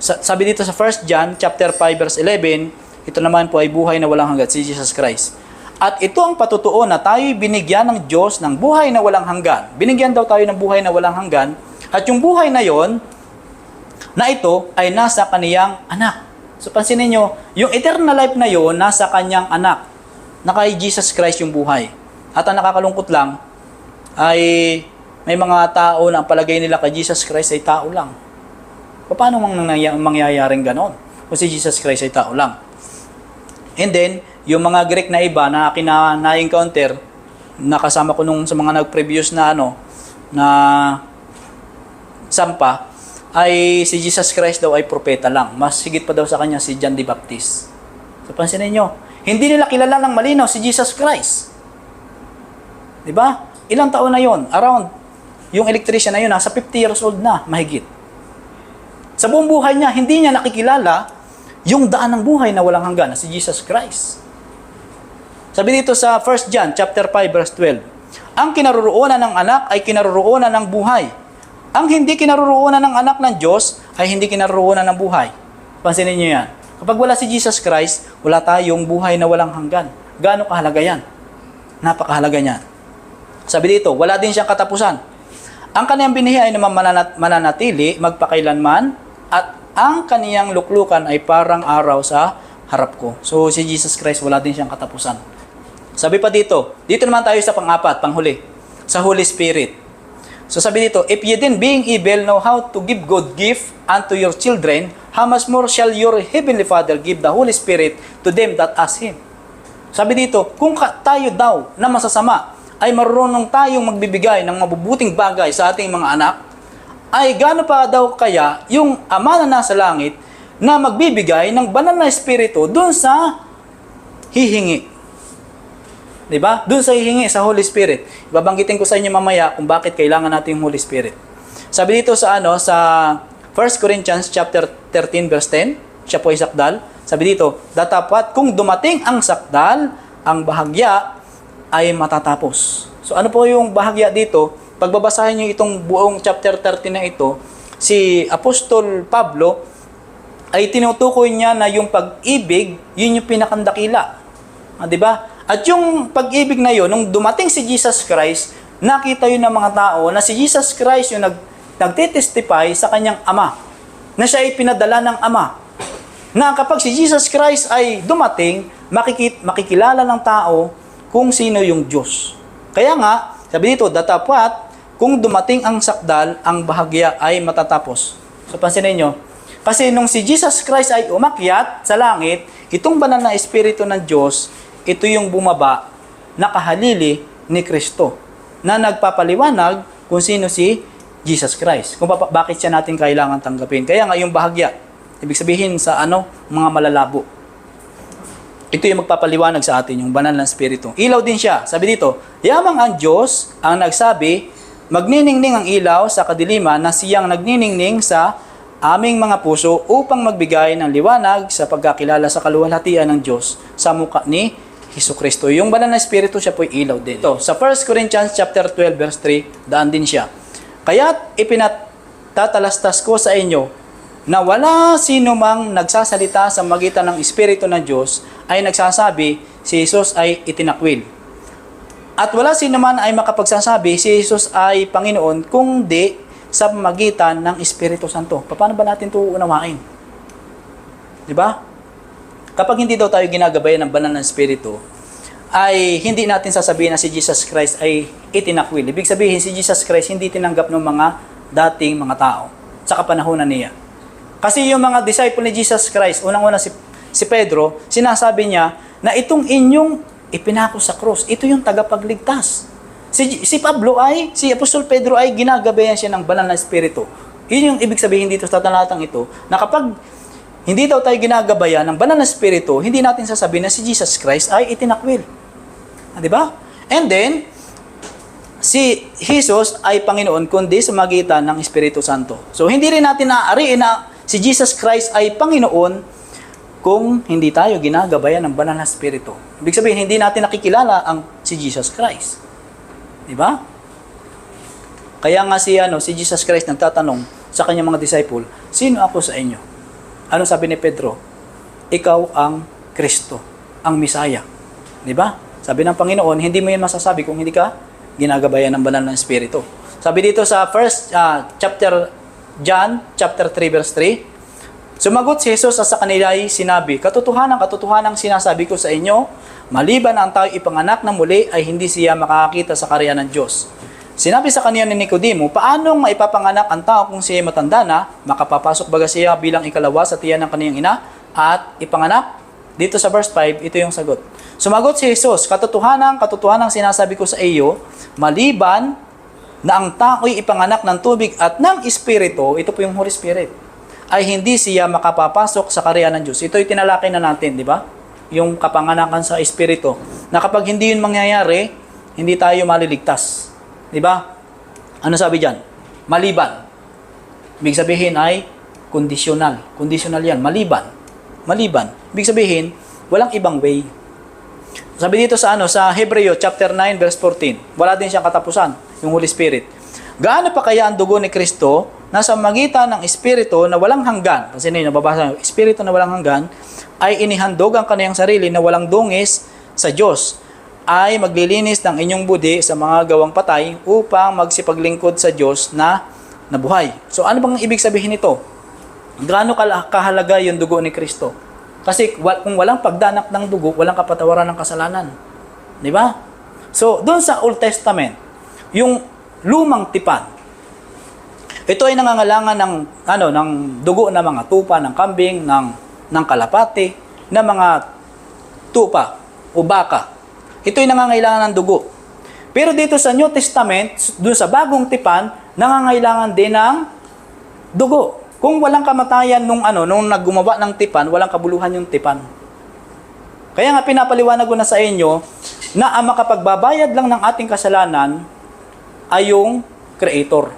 Sabi dito sa 1 John chapter 5 verse 11, ito naman po ay buhay na walang hanggan, si Jesus Christ. At ito ang patutuo na tayo'y binigyan ng Diyos ng buhay na walang hanggan. Binigyan daw tayo ng buhay na walang hanggan. At yung buhay na yon, na ito ay nasa kaniyang anak. So pansinin nyo, yung eternal life na yon, nasa kanyang anak. Na kay Jesus Christ yung buhay. At ang nakakalungkot lang, ay may mga tao na ang palagay nila kay Jesus Christ ay tao lang. Paano mangyayaring ganon? Kung si Jesus Christ ay tao lang. And then, yung mga Greek na iba na na-encounter, nakasama ko nung sa mga nag-previous na na sampa, ay si Jesus Christ daw ay propeta lang. Mas higit pa daw sa kanya si John the Baptist. So pansinin nyo, hindi nila kilala ng malinaw si Jesus Christ. Diba? Ilang taon na yon? Around, yung electrician na yun, nasa 50 years old na, mahigit. Sa buong buhay niya, hindi niya nakikilala yung daan ng buhay na walang hanggan na si Jesus Christ. Sabi dito sa 1 John chapter 5 verse 12, ang kinaroroonan ng anak ay kinaroroonan ng buhay. Ang hindi kinaroroonan ng anak ng Diyos ay hindi kinaroroonan ng buhay. Pansinin niyo yan. Kapag wala si Jesus Christ, wala tayong buhay na walang hanggan. Gaano kahalaga yan? Napakahalaga niyan. Sabi dito, wala din siyang katapusan. Ang kaniyang binihi ay naman mananatili magpakailanman at ang kaniyang luklukan ay parang araw sa harap ko. So si Jesus Christ wala din siyang katapusan. Sabi pa dito naman tayo sa pang-apat, panghuli, sa Holy Spirit. So sabi dito, if ye then being evil know how to give good gift unto your children, how much more shall your heavenly Father give the Holy Spirit to them that ask Him? Sabi dito, kung tayo daw na masasama ay marunong tayong magbibigay ng mabubuting bagay sa ating mga anak, ay gaano pa daw kaya yung Ama na nasa langit na magbibigay ng banal na Espiritu dun sa hihingi. Diba? Doon sa hihingi sa Holy Spirit. Ibabanggitin ko sa inyo mamaya kung bakit kailangan natin yung Holy Spirit. Sabi dito sa sa 1 Corinthians chapter 13 verse 10, siya po ay sakdal. Sabi dito, datapat kung dumating ang sakdal, ang bahagya ay matatapos. So ano po yung bahagya dito? Pagbabasahin niyo itong buong chapter 13 na ito, si Apostol Pablo ay tinutukoy niya na yung pag-ibig, yun yung pinakandakila. Di ba? At yung pag-ibig na yun, nung dumating si Jesus Christ, nakita yun ng mga tao na si Jesus Christ yung nagtitestify sa kanyang Ama, na siya ay pinadala ng Ama. Na kapag si Jesus Christ ay dumating, makikilala ng tao kung sino yung Diyos. Kaya nga, sabi dito, datapat, kung dumating ang sakdal, ang bahagya ay matatapos. So pansinin nyo, kasi nung si Jesus Christ ay umakyat sa langit, itong banal na Espiritu ng Diyos, ito yung bumaba, nakahalili ni Kristo, na nagpapaliwanag kung sino si Jesus Christ. Kung bakit siya natin kailangan tanggapin. Kaya nga yung bahagya, ibig sabihin sa mga malalabo. Ito yung magpapaliwanag sa atin, yung banal na Espiritu. Ilaw din siya. Sabi dito, yamang ang Diyos ang nagsabi, magniningning ang ilaw sa kadiliman na siyang nagniningning sa aming mga puso upang magbigay ng liwanag sa pagkakilala sa kaluwalhatian ng Diyos sa mukha ni Jesucristo. Yung banal na Espiritu, siya po'y ilaw din. Ito, sa 1 Corinthians chapter 12 verse 3, daan din siya. Kaya't ipinatatalastas ko sa inyo na wala sino mang nagsasalita sa magitan ng Espiritu ng Diyos ay nagsasabi si Jesus ay itinakwil. At wala sino man ay makapagsasabi si Jesus ay Panginoon kung di sa magitan ng Espiritu Santo. Paano ba natin ito unawain? Diba? Kapag hindi daw tayo ginagabayan ng banal na Espiritu, ay hindi natin sasabihin na si Jesus Christ ay itinakwil. Ibig sabihin, si Jesus Christ hindi tinanggap ng mga dating mga tao sa kapanahunan niya. Kasi yung mga disciple ni Jesus Christ, unang-una si Pedro, sinasabi niya na itong inyong ipinako sa krus, ito yung tagapagligtas. Si Apostol Pedro ay ginagabayan siya ng banal na Espiritu. Yun yung ibig sabihin dito sa talatang ito, na kapag hindi daw tayo ginagabayan ng banal na Espiritu, hindi natin sasabihin na si Jesus Christ ay itinakwil. Di ba? And then, si Jesus ay Panginoon kundi sa magitan ng Espiritu Santo. So, hindi rin natin naaariin na si Jesus Christ ay Panginoon kung hindi tayo ginagabayan ng banal na Espiritu. Ibig sabihin, hindi natin nakikilala si Jesus Christ. Di ba? Kaya nga si Jesus Christ nagtatanong sa kanyang mga disciple, sino ako sa inyo? Ano sabi ni Pedro? Ikaw ang Kristo, ang Misaya. Di ba? Sabi ng Panginoon, hindi mo yan masasabi kung hindi ka ginagabayan ng banal na Espiritu. Sabi dito sa John chapter 3 verse 3, sumagot si Jesus sa kanila ay sinabi, katotohanan sinasabi ko sa inyo, maliban ang tao ipanganak na muli ay hindi siya makakakita sa karya ng Diyos. Sinabi sa kanya ni Nicodemo, paano maipapanganak ang tao kung siya matanda na, makapapasok baga siya bilang ikalawa sa tiyan ng kaniyang ina, at ipanganak? Dito sa verse 5, ito yung sagot. Sumagot si Jesus, katotohanan sinasabi ko sa iyo, maliban na ang tao'y ipanganak ng tubig at ng Espiritu, ito po yung Holy Spirit, ay hindi siya makapapasok sa karya ng Diyos. Ito'y tinalakay na natin, di ba? Yung kapanganakan sa Espiritu, na kapag hindi yun mangyayari, hindi tayo maliligtas. Diba? Ano sabi dyan? Maliban. Ibig sabihin ay conditional. Conditional yan. Maliban. Ibig sabihin, walang ibang way. Sabi dito sa Hebreo chapter 9 verse 14. Wala din siyang katapusan, yung Holy Spirit. Gaano pa kaya ang dugo ni Kristo na sa magitan ng Espiritu na walang hanggan, kasi nababasa, Espiritu na walang hanggan, ay inihandog ang kaniyang sarili na walang dungis sa Diyos. ay maglilinis ng inyong budi sa mga gawang patay upang magsipaglingkod sa Diyos na nabuhay. So ano bang ibig sabihin nito? Gaano kahalaga yung dugo ni Kristo? Kasi kung walang pagdanak ng dugo, walang kapatawaran ng kasalanan. Di ba? So doon sa Old Testament, yung lumang tipan, ito ay nangangailangan ng dugo ng mga tupa, ng kambing, ng kalapati, ng mga tupa o baka. Ito ay nangangailangan ng dugo. Pero dito sa New Testament, doon sa bagong tipan, nangangailangan din ng dugo. Kung walang kamatayan nung naggumawa ng tipan, walang kabuluhan yung tipan. Kaya nga pinapaliwanag ko na sa inyo na ang makapagbabayad lang ng ating kasalanan ay yung Creator.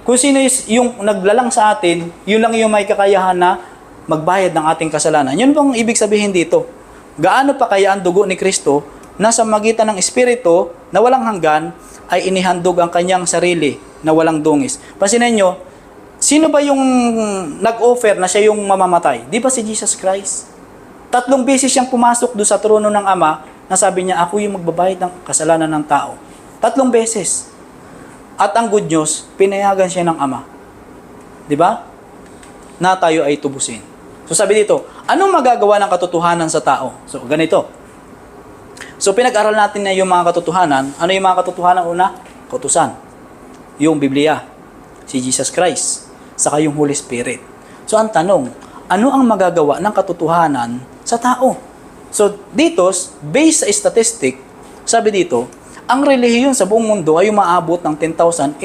Kung sino yung naglalang sa atin, yun lang yung may kakayahan na magbayad ng ating kasalanan. Yun bang ibig sabihin dito? Gaano pa kaya ang dugo ni Kristo na sa magitan ng Espiritu na walang hanggan ay inihandog ang kanyang sarili na walang dungis? Pansinin nyo, sino ba yung nag-offer na siya yung mamamatay? Di ba si Jesus Christ? 3 beses siyang pumasok doon sa trono ng Ama na sabi niya, ako yung magbabayad ng kasalanan ng tao. 3 beses. At ang good news, pinayagan siya ng Ama. Di ba? Na tayo ay tubusin. So sabi dito, anong magagawa ng katotohanan sa tao? So ganito. So pinag-aral natin na yung mga katotohanan. Ano yung mga katotohanan? Una, kautusan. Yung Biblia. Si Jesus Christ. Saka yung Holy Spirit. So ang tanong, ano ang magagawa ng katotohanan sa tao? So dito, based sa statistic, sabi dito, ang relihiyon sa buong mundo ay umaabot ng 10,800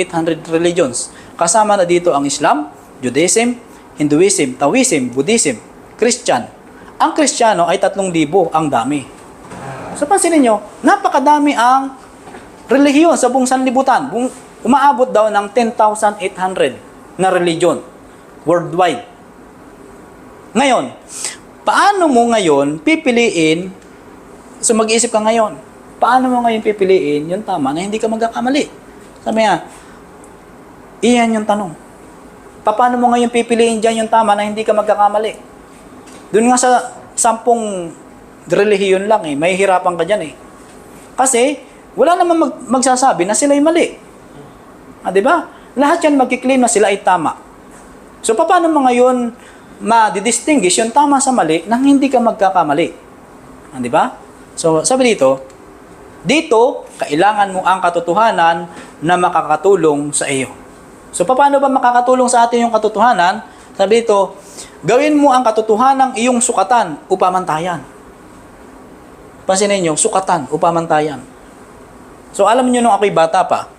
religions. Kasama na dito ang Islam, Judaism, Hinduism, Taoism, Buddhism, Christian. Ang Kristiyano ay 3,000, ang dami. So pansinin nyo, napakadami ang relihiyon sa buong sanlibutan. Umaabot daw ng 10,800 na religion worldwide. Ngayon, paano mo ngayon pipiliin, so mag-iisip ka ngayon, paano mo ngayon pipiliin yung tama na hindi ka magkakamali? Sabi nga, iyan yung tanong. Paano mo ngayon pipiliin dyan yung tama na hindi ka magkakamali? Doon nga sa 10 relihiyon lang may hirapan ka dyan Kasi, wala naman magsasabi na sila'y mali. Di ba? Lahat yan magkiklaim na sila ay tama. So, paano mo ngayon ma-distinguish yung tama sa mali nang hindi ka magkakamali? Di ba? So, sabi dito, kailangan mo ang katotohanan na makakatulong sa iyo. So, paano ba makakatulong sa atin yung katotohanan? Sabi dito, gawin mo ang katotohanan iyong sukatan o pamantayan. Pansinin nyo, sukatan o pamantayan. So, alam niyo nung ako'y bata pa,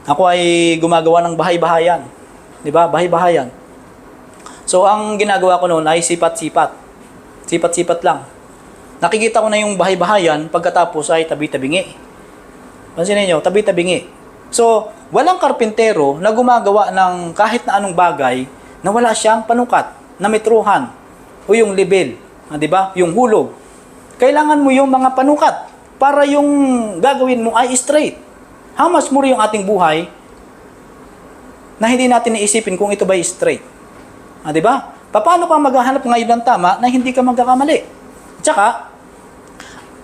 ako ay gumagawa ng bahay-bahayan. Di ba? Bahay-bahayan. So, ang ginagawa ko noon ay sipat-sipat. Sipat-sipat lang. Nakikita ko na yung bahay-bahayan, pagkatapos ay tabi-tabingi. Pansinin nyo, tabi-tabingi. So, walang karpintero na gumagawa ng kahit na anong bagay na wala siyang panukat, na metruhan, o yung level, di ba? Yung hulog. Kailangan mo yung mga panukat para yung gagawin mo ay straight. How much more yung ating buhay na hindi natin iisipin kung ito ba straight? Di ba? Paano ka maghahanap ngayon ng tama na hindi ka magkakamali? Tsaka,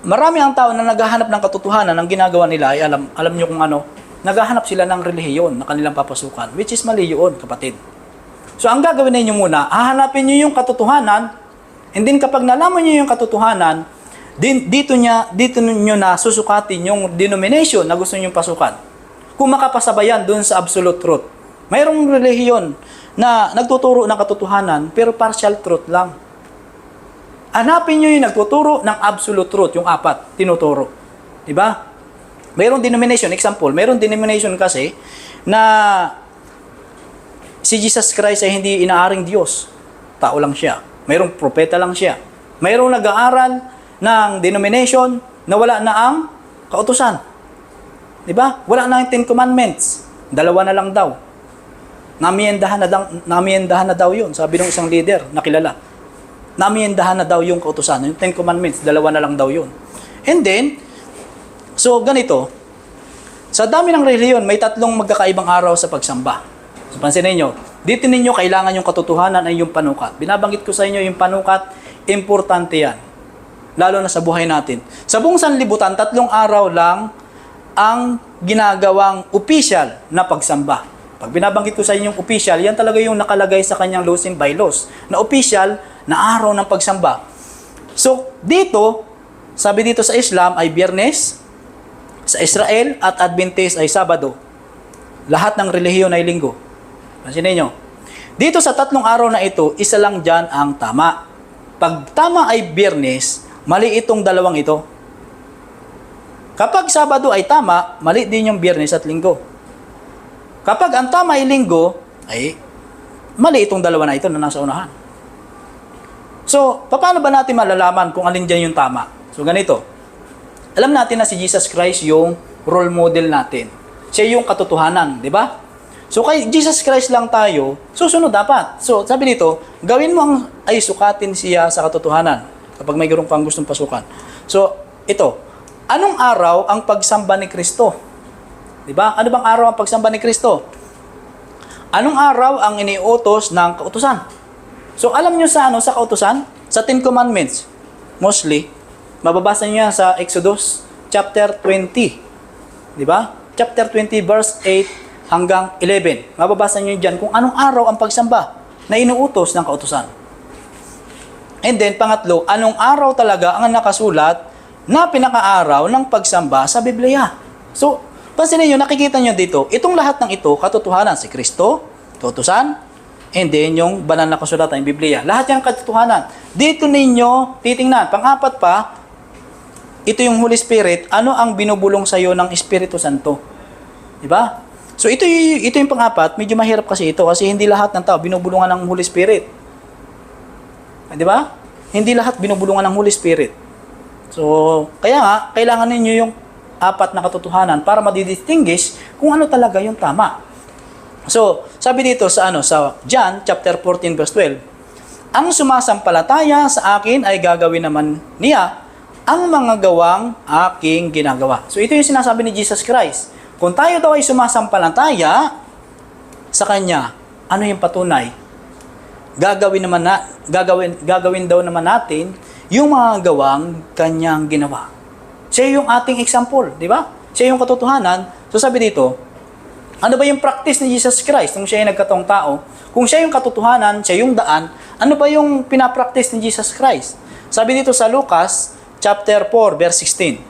marami ang tao na naghahanap ng katotohanan, ang ginagawa nila ay alam nyo kung ano, naghahanap sila ng relihiyon na kanilang papasukan, which is mali yun, kapatid. So, ang gagawin ninyo muna, hahanapin nyo yung katotohanan, and then kapag nalaman nyo yung katotohanan, dito nyo na susukatin yung denomination na gusto nyo pasukan. Kung makapasabayan dun sa absolute truth. Mayroong relihiyon na nagtuturo ng katotohanan, pero partial truth lang. Hanapin nyo yung nagtuturo ng absolute truth, yung 4, tinuturo. Diba? Mayroong denomination, example, mayroong denomination kasi na si Jesus Christ ay hindi inaaring Diyos. Tao lang siya. Mayroong propeta lang siya. Mayroong nag-aaral ng denomination na wala na ang kautusan. Diba? Wala na ang 10 Commandments. 2 na lang daw. Namiyendahan na daw yun. Sabi ng isang leader na kilala. Namiyendahan na daw yung kautusan. Yung 10 Commandments, 2 na lang daw yun. And then, so ganito, sa dami ng relihiyon, may 3 magkakaibang araw sa pagsamba. So pansinin nyo, dito ninyo kailangan yung katotohanan ay yung panukat. Binabanggit ko sa inyo yung panukat, importante yan. lalo na sa buhay natin. Sa buong sanlibutan, 3 araw lang ang ginagawang official na pagsamba. Pag binabanggit ko sa inyo yung official, yan talaga yung nakalagay sa kanyang laws and bylaws, na official na araw ng pagsamba. So, dito, sabi dito sa Islam ay Biyernes, sa Israel at Adventist ay Sabado. Lahat ng relihiyon ay Linggo. Pansinin nyo. Dito sa 3 araw na ito, isa lang dyan ang tama. Pag tama ay Biyernes, mali itong 2 ito. Kapag Sabado ay tama, mali din yung Biyernes at Linggo. Kapag ang tama ay Linggo, ay mali itong 2 na ito na nasa unahan. So, paano ba natin malalaman kung alin dyan yung tama? So, ganito. Alam natin na si Jesus Christ yung role model natin. Siya yung katotohanan, di ba? So, kay Jesus Christ lang tayo, susunod dapat. So, sabi dito, gawin mo ang ay sukatin siya sa katotohanan kapag may ganoong pang gustong pasukan. So, ito, anong araw ang pagsamba ni Kristo? Di ba? Ano bang araw ang pagsamba ni Kristo? Anong araw ang iniutos ng kautusan? So, alam nyo sa kautusan? Sa 10 Commandments, mostly, mababasa niyo yan sa Exodus chapter 20. Di ba? Chapter 20 verse 8 hanggang 11. Mababasa niyo diyan kung anong araw ang pagsamba na inuutos ng kautusan. And then pangatlo, anong araw talaga ang nakasulat na pinakaaraw ng pagsamba sa Biblia? So, pansinin niyo, nakikita niyo dito, itong lahat ng ito, katotohanan si Kristo, kautusan, and then yung banal na kasulatan ng Biblia. Lahat yung katotohanan. Dito ninyo titingnan. Pang-apat pa, ito yung Holy Spirit, ano ang binubulong sa iyo ng Espiritu Santo? Di ba? So ito yung pang-apat, medyo mahirap kasi ito kasi hindi lahat ng tao binubulungan ng Holy Spirit. Di ba? Hindi lahat binubulungan ng Holy Spirit. So, kaya nga, kailangan ninyo yung 4 na katotohanan para madidistinguish kung ano talaga yung tama. So, sabi dito sa John chapter 14 verse 12, ang sumasampalataya sa akin ay gagawin naman niya ang mga gawang aking ginagawa. So ito yung sinasabi ni Jesus Christ. Kung tayo daw ay sumasampalataya sa Kanya, ano yung patunay? Gagawin daw naman natin yung mga gawang Kanyang ginawa. Siya yung ating example, di ba? Siya yung katotohanan. So sabi dito, ano ba yung practice ni Jesus Christ kung siya yung nagkataong tao? Kung siya yung katotohanan, siya yung daan, ano ba yung pinapractice ni Jesus Christ? Sabi dito sa Lucas chapter 4, verse 16.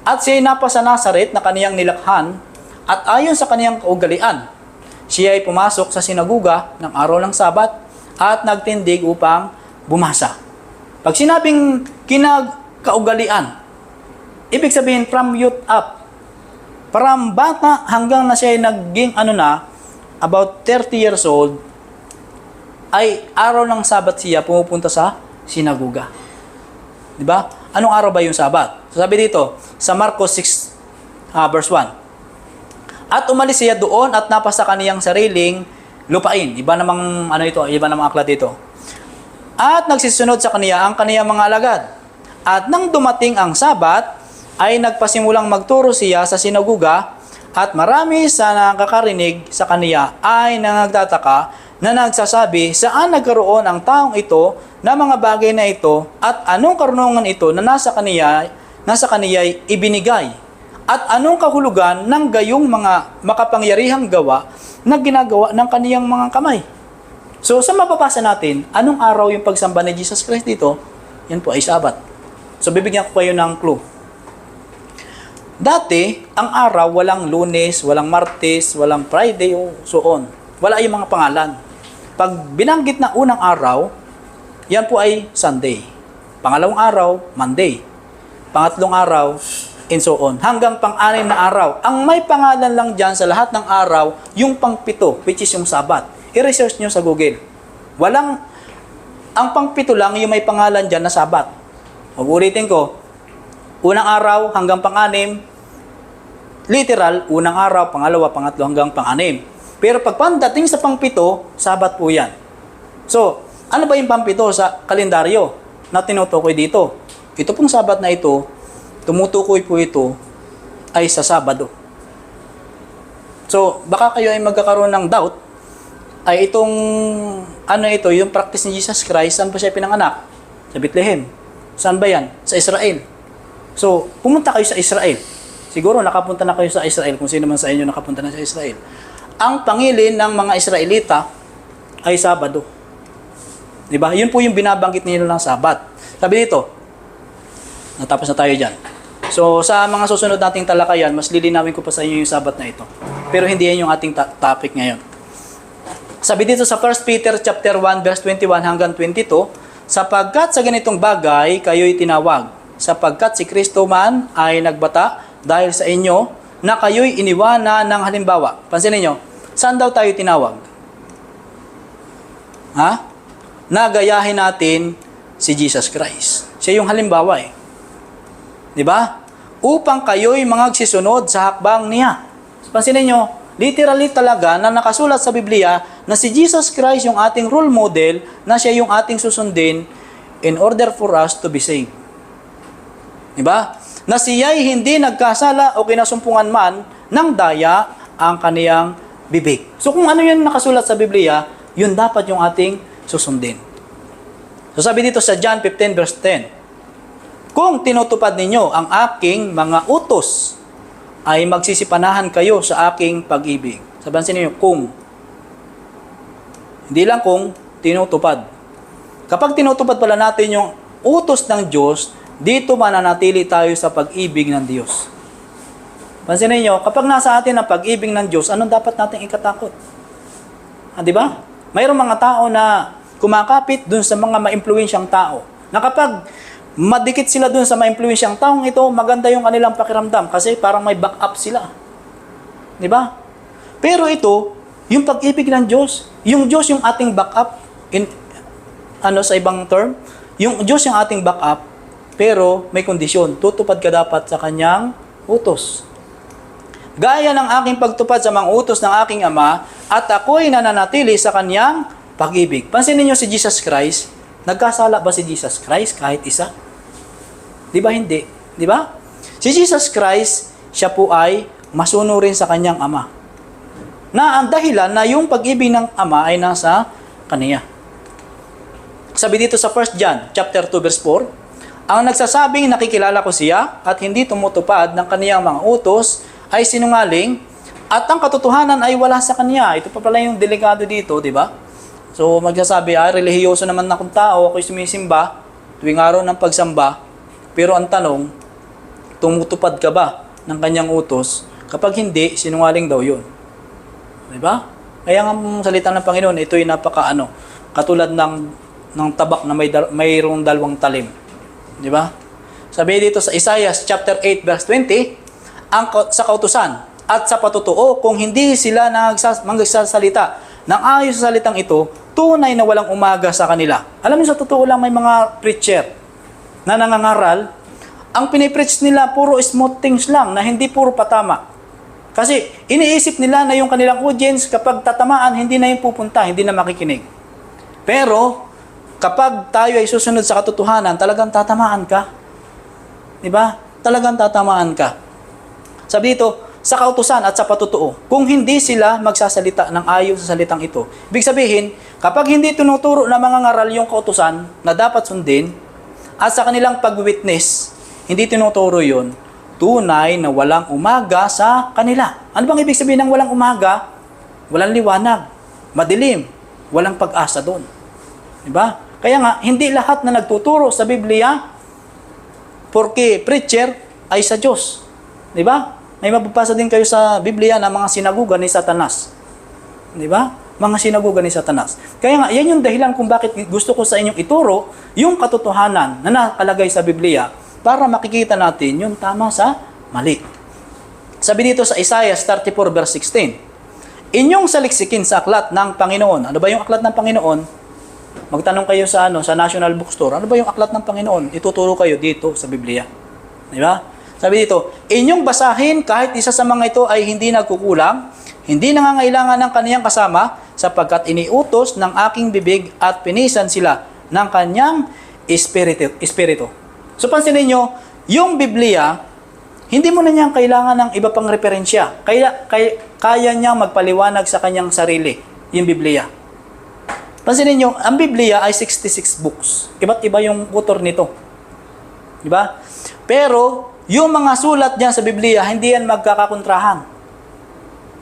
At siya'y napa sa Nazaret na kaniyang nilakhan, at ayon sa kaniyang kaugalian, siya ay pumasok sa sinaguga ng araw ng Sabat, at nagtindig upang bumasa. Pag sinabing kinakaugalian, ibig sabihin from youth up, from bata hanggang na siya ay naging about 30 years old, ay araw ng Sabat siya pumupunta sa sinaguga. Di ba? Anong araw ba yung Sabat? So sabi dito, sa Marcos 6, verse 1. At umalis siya doon at napasa kaniyang sariling lupain. Iba namang aklat dito. At nagsisunod sa kaniya ang kaniyang mga alagad. At nang dumating ang Sabat, ay nagpasimulang magturo siya sa sinaguga, at marami sa nakakarinig sa kaniya ay nagtataka na nagsasabi, saan nagkaroon ang taong ito na mga bagay na ito, at anong karunungan ito na nasa kaniya'y ibinigay, at anong kahulugan ng gayong mga makapangyarihang gawa na ginagawa ng kaniyang mga kamay. So, sa mababasa natin, anong araw yung pagsamba ni Jesus Christ dito? Yan po ay Sabat. So, bibigyan ko kayo ng clue. Dati, ang araw, walang Lunes, walang Martes, walang Friday, o so on. Wala yung mga pangalan. Pag binanggit na unang araw, yan po ay Sunday. Pangalawang araw, Monday. Pangatlong araw, and so on. Hanggang pang-anim na araw. Ang may pangalan lang dyan sa lahat ng araw, yung pang-pito, which is yung Sabat. I-research nyo sa Google. Ang pang-pito lang yung may pangalan dyan na Sabat. Ulitin ko, unang araw hanggang pang-anim, literal, unang araw, pangalawa, pangatlo hanggang pang-anim. Pero pag pandating sa pang-pito, Sabat po yan. So, ano ba yung pang-pito sa kalendaryo na tinutukoy dito? Ito pong Sabat na ito, tumutukoy po ito ay sa Sabado. So, baka kayo ay magkakaroon ng doubt, ay itong, yung practice ni Jesus Christ, saan po siya pinanganak? Sa Bethlehem. Saan ba yan? Sa Israel. So, pumunta kayo sa Israel. Siguro nakapunta na kayo sa Israel, kung sino man sa inyo nakapunta na sa Israel. Ang pangilin ng mga Israelita ay Sabado. Diba? Yun po yung binabanggit nila ng Sabat. Sabi dito, natapos na tayo dyan. So, sa mga susunod nating talakayan, mas lilinawin ko pa sa inyo yung Sabat na ito. Pero hindi yan yung ating topic ngayon. Sabi dito sa 1 Peter chapter 1 verse 21 hanggang 22, sapagkat sa ganitong bagay kayo'y tinawag, sapagkat si Kristo man ay nagbata dahil sa inyo na kayo'y iniwanan ng halimbawa. Pansinin nyo, saan daw tayo tinawag? Ha? Nagayahin natin si Jesus Christ. Siya yung halimbawa eh. Di ba? Upang kayo'y magsisunod sa hakbang niya. Pansinin nyo, literally talaga na nakasulat sa Biblia na si Jesus Christ yung ating role model, na siya yung ating susundin in order for us to be saved. Di ba? Na siya'y hindi nagkasala o kinasumpungan man ng daya ang kaniyang bibig. So kung ano yung nakasulat sa Biblia, yun dapat yung ating susundin. So sabi dito sa John 15 verse 10, kung tinutupad ninyo ang aking mga utos, ay magsisipanahan kayo sa aking pag-ibig. Sabihin niyo kung. Hindi lang kung tinutupad. Kapag tinutupad pala natin yung utos ng Diyos, dito mananatili tayo sa pag-ibig ng Diyos. Pansinin niyo, kapag nasa atin ang pag-ibig ng Diyos, anong dapat nating ikatakot? Di ba? Mayroong mga tao na kumakapit dun sa mga maimpluwensyang tao. Na kapag madikit sila dun sa maimpluwensyang taong ito, maganda yung kanilang pakiramdam kasi parang may backup sila. Di ba? Pero ito, yung pag-ibig ng Diyos, yung Diyos yung ating backup, sa ibang term, yung Diyos yung ating backup, pero may kondisyon, tutupad ka dapat sa kanyang utos. Gaya ng aking pagtupad sa mga utos ng aking Ama, at ako'y nananatili sa kanyang pag-ibig. Pansinin niyo si Jesus Christ, nagkasala ba si Jesus Christ kahit isa? Di ba hindi? Di ba? Si Jesus Christ, siya po ay masunurin sa kanyang Ama. Na ang dahilan na yung pag-ibig ng Ama ay nasa kaniya. Sabi dito sa 1 John chapter 2 verse 4, ang nagsasabing nakikilala ko siya at hindi tumutupad ng kaniyang mga utos ay sinungaling at ang katotohanan ay wala sa kanya. Ito pa pala yung delikado dito, di ba? So magsasabi, relihiyoso naman akong tao, ako'y sumisimba tuwing araw ng pagsamba, pero ang tanong, tumutupad ka ba ng kanyang utos? Kapag hindi, sinungaling daw yun. Di ba? Kaya nga salita ng Panginoon, ito'y katulad ng tabak na mayroong dalawang talim. Di ba? Sabi dito sa Isaiah chapter 8 verse 20, sa kautusan at sa patutuo, kung hindi sila magsasalita ng ayos sa salitang ito, tunay na walang umaga sa kanila. Alam niyo, sa totoo lang, may mga preacher na nangangaral, ang pinipreach nila puro smooth things lang, na hindi puro patama. Kasi iniisip nila na yung kanilang audience, kapag tatamaan, hindi na yung pupunta, hindi na makikinig. Pero kapag tayo ay susunod sa katotohanan, talagang tatamaan ka. Diba? Talagang tatamaan ka. Sabi dito, sa kautusan at sa patutuo, kung hindi sila magsasalita ng ayon sa salitang ito. Ibig sabihin, kapag hindi tinuturo na mga ngaral yung kautusan na dapat sundin, at sa kanilang pag-witness, hindi tinuturo yun, tunay na walang umaga sa kanila. Ano bang ibig sabihin ng walang umaga? Walang liwanag, madilim, walang pag-asa doon. Diba? Kaya nga, hindi lahat na nagtuturo sa Biblia, porque preacher ay sa Diyos. Diba? May mababasa din kayo sa Biblia na mga sinaguga ni Satanas. Diba? Mga sinaguga ni Satanas. Kaya nga, yan yung dahilan kung bakit gusto ko sa inyong ituro yung katotohanan na nakalagay sa Biblia para makikita natin yung tama sa mali. Sabi dito sa Isaiah 34 verse 16, inyong saliksikin sa aklat ng Panginoon. Ano ba yung aklat ng Panginoon? Magtanong kayo sa National Bookstore. Ano ba yung aklat ng Panginoon? Ituturo kayo dito sa Biblia. Di ba? Sabi dito, inyong basahin kahit isa sa mga ito ay hindi nagkukulang, hindi nangangailangan ng kaniyang kasama, sapagkat iniutos ng aking bibig at pinisan sila ng kanyang espiritu. So pansinin nyo, yung Biblia, hindi mo na niyang kailangan ng iba pang referensya. Kaya niyang magpaliwanag sa kanyang sarili, yung Biblia. Pansinin nyo, ang Biblia ay 66 books. Iba't iba yung author nito. Di ba? Pero, yung mga sulat diyan sa Biblia, hindi yan magkakakontrahan.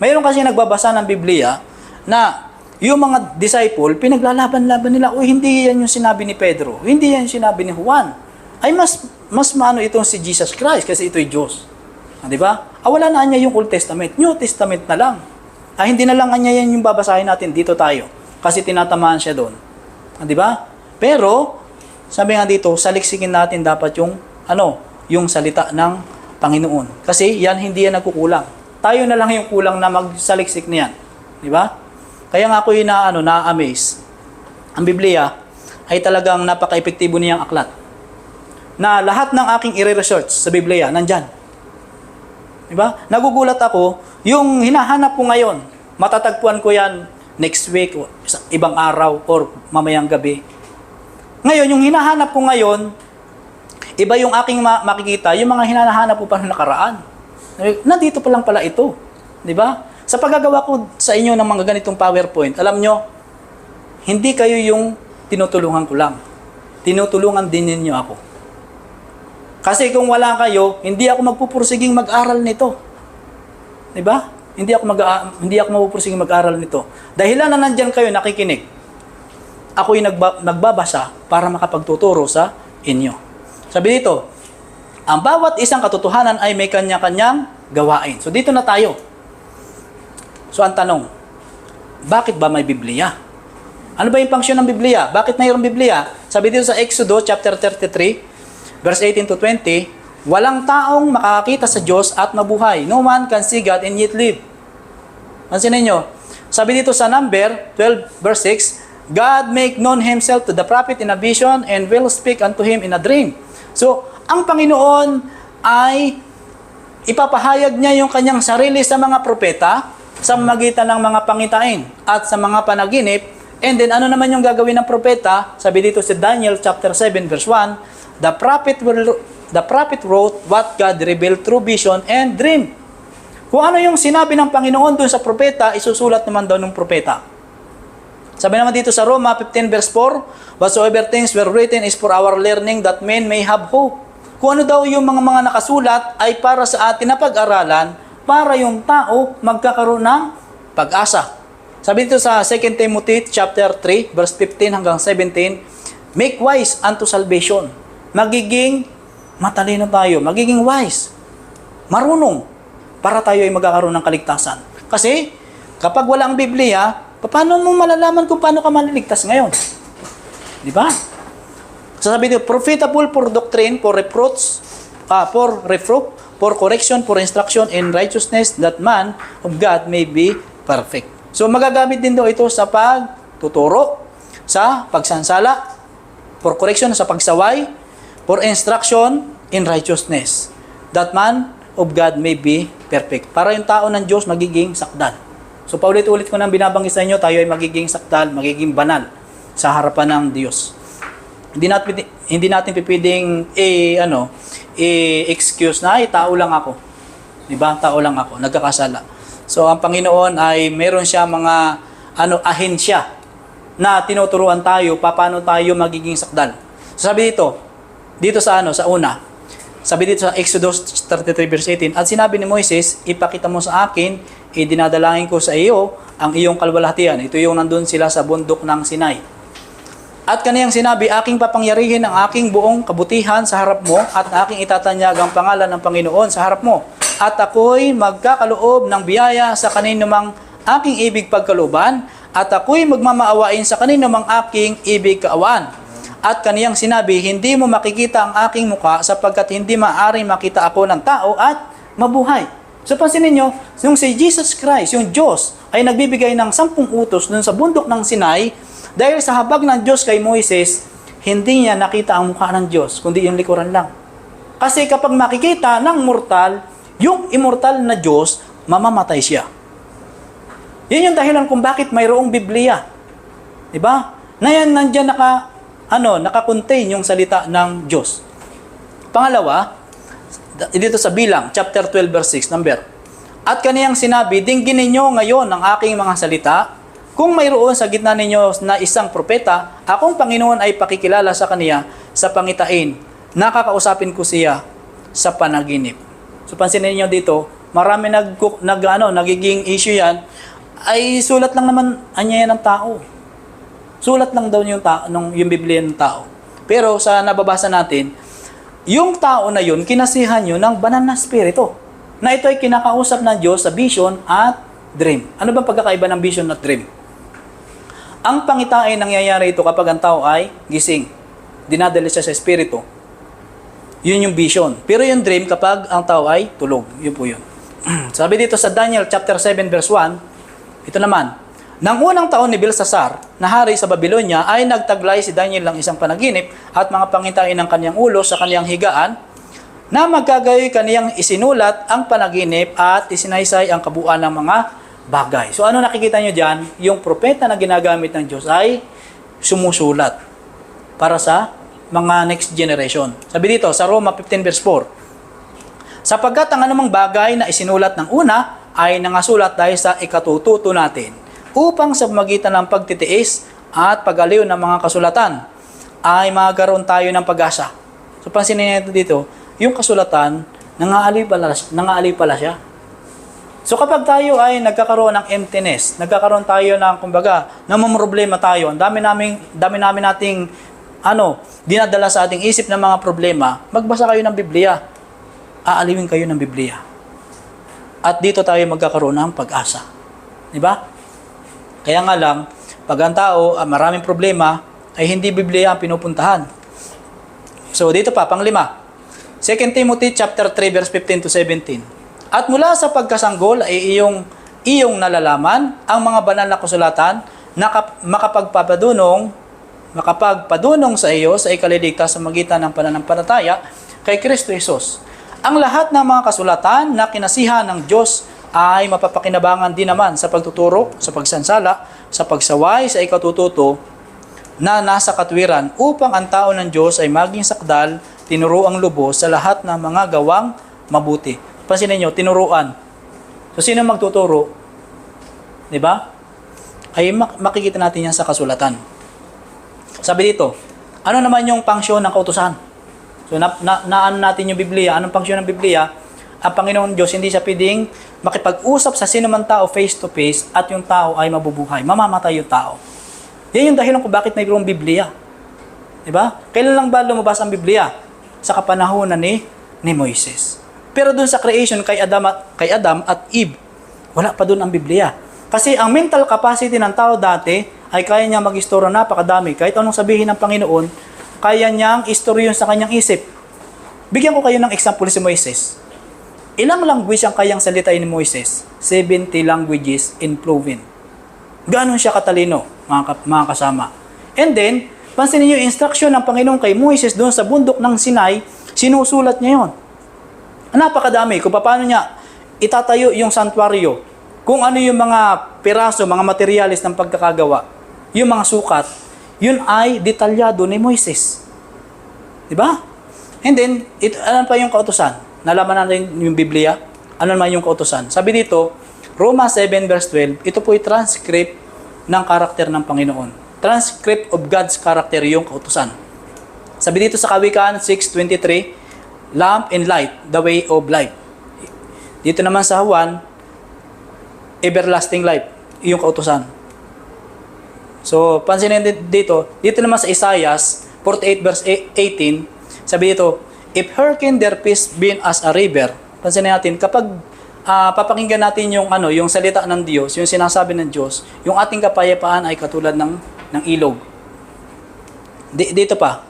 Mayroon kasi nagbabasa ng Biblia na yung mga disciple, pinaglalaban-laban nila, hindi yan yung sinabi ni Pedro, hindi yan yung sinabi ni Juan. Ay mas maano itong si Jesus Christ kasi ito'y Diyos. Di ba? Wala na niya yung Old Testament, New Testament na lang. Hindi na lang niya yan yung babasahin natin, dito tayo. Kasi tinatamaan siya doon. Di ba? Pero, sabi nga dito, saliksikin natin dapat yung salita ng Panginoon. Kasi yan, hindi yan nagkukulang. Tayo na lang yung kulang na magsaliksik niyan. Di ba? Kaya nga ako yung na-amaze. Ang Biblia ay talagang napaka-epektibo niyang aklat. Na lahat ng aking i-research sa Biblia, nandyan. Di ba? Nagugulat ako, yung hinahanap ko ngayon, matatagpuan ko yan next week, o ibang araw, or mamayang gabi. Ngayon, yung hinahanap ko ngayon, iba yung aking makikita, yung mga hinahanap ko pa noong nakaraan. Nandito pa lang pala ito. Di ba? Sa paggagawa ko sa inyo ng mga ganitong PowerPoint, alam nyo, hindi kayo yung tinutulungan ko lang. Tinutulungan din ninyo ako. Kasi kung wala kayo, hindi ako magpupursiging mag-aral nito. Di ba? Hindi ako magpupursiging mag-aral nito. Dahilan na nandyan kayo nakikinig, ako yung nagbabasa para makapagtuturo sa inyo. Sabi dito, ang bawat isang katotohanan ay may kanya-kanyang gawain. So dito na tayo. So ang tanong, bakit ba may Biblia? Ano ba yung function ng Biblia? Bakit mayroong Biblia? Sabi dito sa Exodus chapter 33, verse 18 to 20, walang taong makakakita sa Diyos at mabuhay. No man can see God and yet live. Pansinin nyo, sabi dito sa Number 12, verse 6, God make known Himself to the prophet in a vision and will speak unto him in a dream. So, ang Panginoon ay ipapahayag niya yung kanyang sarili sa mga propeta sa magitan ng mga pangitain at sa mga panaginip. And then, ano naman yung gagawin ng propeta? Sabi dito sa Daniel chapter 7, verse 1, the prophet wrote what God revealed through vision and dream. Kung ano yung sinabi ng Panginoon dun sa propeta, isusulat naman daw ng propeta. Sabi naman dito sa Roma 15 verse 4, whatsoever things were written is for our learning that men may have hope. Kung ano daw yung mga nakasulat ay para sa atin na pag-aralan, para yung tao magkakaroon ng pag-asa. Sabi dito sa 2 Timothy chapter 3 verse 15 hanggang 17, make wise unto salvation. Magiging matalino tayo, magiging wise, marunong, para tayo ay magkakaroon ng kaligtasan. Kasi kapag wala ang Biblia, paano mo malalaman kung paano ka maliligtas ngayon? Di ba? Sasabi dito, profitable for doctrine, for reproof, for correction, for instruction in righteousness, that man of God may be perfect. So magagamit din daw ito sa pagtuturo, sa pagsansala, for correction, sa pagsaway, for instruction in righteousness, that man of God may be perfect. Para yung tao ng Diyos magiging sakdal. So paulit-ulit ko nang binabanggit sa inyo, tayo ay magiging sakdal, magiging banal sa harapan ng Diyos. Hindi natin pipwedeng excuse na tao lang ako. 'Di ba? Tao lang ako, nagkakasala. So ang Panginoon ay meron siya mga ahensya na tinuturuan tayo paano tayo magiging sakdal. So sabi dito sa una. Sabi dito sa Exodus 33 verse 18, at sinabi ni Moises, ipakita mo sa akin, dinadalangin ko sa iyo ang iyong kalwalhatian. Ito yung nandun sila sa bundok ng Sinai. At kaniyang sinabi, aking papangyarihin ang aking buong kabutihan sa harap mo at aking itatanyag ang pangalan ng Panginoon sa harap mo. At ako'y magkakaloob ng biyaya sa kanino mang aking ibig pagkalooban at ako'y magmamaawain sa kanino mang aking ibig kaawaan. At kaniyang sinabi, hindi mo makikita ang aking mukha sapagkat hindi maaaring makita ako ng tao at mabuhay. So pansinin nyo, yung si Jesus Christ, yung Diyos, ay nagbibigay ng 10 utos dun sa bundok ng Sinai dahil sa habag ng Diyos kay Moises, hindi niya nakita ang mukha ng Diyos, kundi yung likuran lang. Kasi kapag makikita ng mortal, yung immortal na Diyos, mamamatay siya. Yun yung dahilan kung bakit mayroong Biblia. Diba? Na yan nandyan naka-contain yung salita ng Diyos. Pangalawa, dito sa Bilang, chapter 12, verse 6, number. At kaniyang sinabi, dinggin ninyo ngayon ang aking mga salita. Kung mayroon sa gitna ninyo na isang propeta, akong Panginoon ay pakikilala sa kaniya sa pangitain nakakausapin ko siya sa panaginip. So pansinin niyo dito, marami nagiging issue yan, ay sulat lang naman anya yan ng tao. Sulat lang daw yung Biblia ng tao. Pero sa nababasa natin, yung tao na yun, kinasihan yun ng banal na spirito. Na ito ay kinakausap ng Diyos sa vision at dream. Ano bang pagkakaiba ng vision at dream? Ang pangitain nangyayari ito kapag ang tao ay gising. Dinadala siya sa espiritu. Yun yung vision. Pero yung dream kapag ang tao ay tulog. Yun po yun. Sabi dito sa Daniel chapter 7 verse 1, ito naman, nang unang taon ni Belsasar, na hari sa Babylonia, ay nagtaglay si Daniel ng isang panaginip at mga pangitain ng kanyang ulo sa kanyang higaan, na magkagayoy kaniyang isinulat ang panaginip at isinaysay ang kabuuan ng mga bagay. So ano nakikita nyo dyan? Yung propeta na ginagamit ng Diyos ay sumusulat para sa mga next generation. Sabi dito sa Roma 15 verse 4, sapagkat ang anumang bagay na isinulat ng una ay nangasulat dahil sa ikatututo natin, upang sa pamagitan ng pagtitiis at pag-aliw ng mga kasulatan ay magkaroon tayo ng pag-asa. So pansinin natin dito, yung kasulatan, nangaaliw pala siya. So kapag tayo ay nagkakaroon ng emptiness, nagkakaroon tayo ng, kumbaga, namumroblema tayo, ang dami namin nating dinadala sa ating isip ng mga problema, magbasa kayo ng Biblia. Aaliwin kayo ng Biblia. At dito tayo magkakaroon ng pag-asa. Di ba? Kaya nga lang, pag ang tao maraming problema, ay hindi Biblia ang pinupuntahan. So dito pa, panglima. 2 Timothy chapter 3 verse 15 to 17. At mula sa pagkasanggol ay iyong nalalaman ang mga banal na kasulatan na makapagpadunong sa iyo sa ikaliligtas sa magitan ng pananampalataya kay Kristo Jesus. Ang lahat ng mga kasulatan na kinasihan ng Diyos ay mapapakinabangan din naman sa pagtuturo, sa pagsansala, sa pagsaway, sa ikatututo na nasa katwiran upang ang tao ng Diyos ay maging sakdal, tinuruang lubos sa lahat ng mga gawang mabuti. Pansinin niyo, tinuruan. So sino magtuturo? 'Di ba? Ay makikita natin yan sa kasulatan. Sabi dito, ano naman yung pangsyon ng kautusan? So naan natin yung Biblia. Anong pangsyon ng Biblia? Ang Panginoon Diyos, hindi siya pwedeng makipag-usap sa sino man tao face to face at yung tao ay mabubuhay. Mamamatay yung tao. Yan yung dahilan kung bakit mayroong Biblia. Diba? Kailan lang ba lumabas ang Biblia? Sa kapanahunan ni Moises. Pero dun sa creation kay Adam at Eve, wala pa dun ang Biblia. Kasi ang mental capacity ng tao dati ay kaya niya mag-istorya napakadami. Kahit anong sabihin ng Panginoon, kaya niyang istoryon sa kanyang isip. Bigyan ko kayo ng example si Moises. Ilang language ang kayang salitain ni Moises? 70 languages in fluent. Ganon siya katalino, mga kasama. And then, pansinin niyo yung instruction ng Panginoon kay Moises doon sa bundok ng Sinai, sinusulat niya yun. Napakadami kung paano niya itatayo yung santuario, kung ano yung mga piraso, mga materialis ng pagkakagawa, yung mga sukat, yun ay detalyado ni Moises. Diba? And then, ano pa yung kautusan? Nalaman natin yung Biblia, ano naman yung kautusan. Sabi dito, Roma 7 verse 12, ito po yung transcript ng karakter ng Panginoon. Transcript of God's character yung kautusan. Sabi dito sa Kawikaan 6:23, lamp and light, the way of life. Dito naman sa Juan, everlasting life, yung kautusan. So, pansinin dito naman sa Isaiah 48 verse 18, sabi dito, if hearken their peace been as a river. Pansinin natin, kapag papakinggan natin yung salita ng Diyos, yung sinasabi ng Diyos, yung ating kapayapaan ay katulad ng ilog. Dito pa,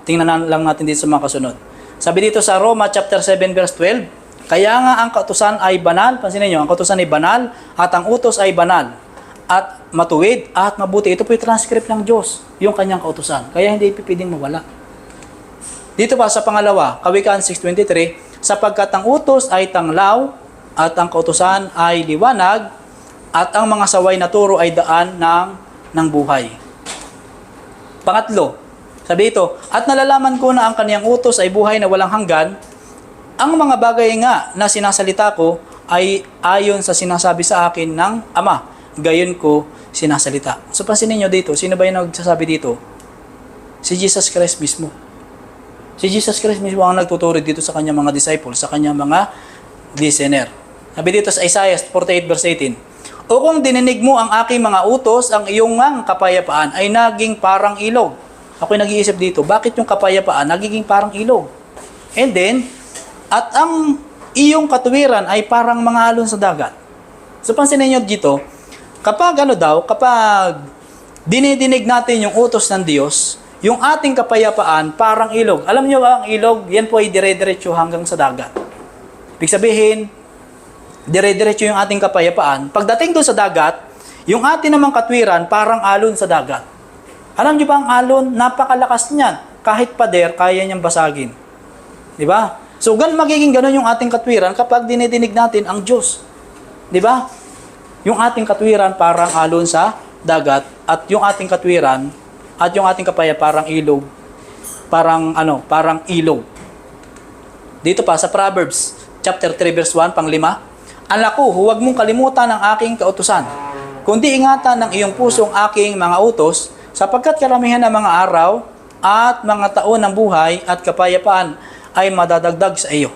tingnan lang natin dito sa mga kasunod. Sabi dito sa Roma chapter 7 verse 12, kaya nga ang kautusan ay banal, pansinin niyo, ang kautusan ay banal at ang utos ay banal at matuwid at mabuti. Ito po yung transcript ng Diyos, yung kanyang kautusan. Kaya hindi pipiding mawala. Dito pa sa pangalawa, Kawikaan 6:23, sapagkat ang utos ay tanglaw at ang kautusan ay liwanag at ang mga saway na turo ay daan ng buhay. Pangatlo, sabi dito, at nalalaman ko na ang kaniyang utos ay buhay na walang hanggan, ang mga bagay nga na sinasalita ko ay ayon sa sinasabi sa akin ng Ama, gayon ko sinasalita. So pansinin nyo dito, sino ba yung nagsasabi dito? Si Jesus Christ mismo. Si Jesus Christ mismo ang nagtuturo dito sa kanyang mga disciples, sa kanyang mga listener. Sabi dito sa Isaiah 48 verse 18, "O kung dininig mo ang aking mga utos, ang iyong ngang kapayapaan ay naging parang ilog." Ako'y nag-iisip dito, bakit yung kapayapaan nagiging parang ilog? And then, at ang iyong katuwiran ay parang mga alon sa dagat. So, pansinin nyo dito, kapag dinidinig natin yung utos ng Diyos, yung ating kapayapaan parang ilog. Alam nyo ba ang ilog? Yan po ay dire-diretso hanggang sa dagat. Ibig sabihin, dire-diretso yung ating kapayapaan. Pagdating doon sa dagat, yung ating namang katwiran parang alon sa dagat. Alam nyo ba ang alon? Napakalakas niyan. Kahit pader, kaya niyang basagin. Di ba? So, magiging ganun yung ating katwiran kapag dinidinig natin ang Diyos. Di ba? Yung ating katwiran parang alon sa dagat at yung ating katwiran at yung ating kapaya parang ilog. Parang ilog. Dito pa sa Proverbs chapter 3 verse 1 pang-5, "Anak ko, huwag mong kalimutan ang aking kautusan. Kundi ingatan ng iyong pusong aking mga utos, sapagkat karamihan ng mga araw at mga taon ng buhay at kapayapaan ay madadagdag sa iyo."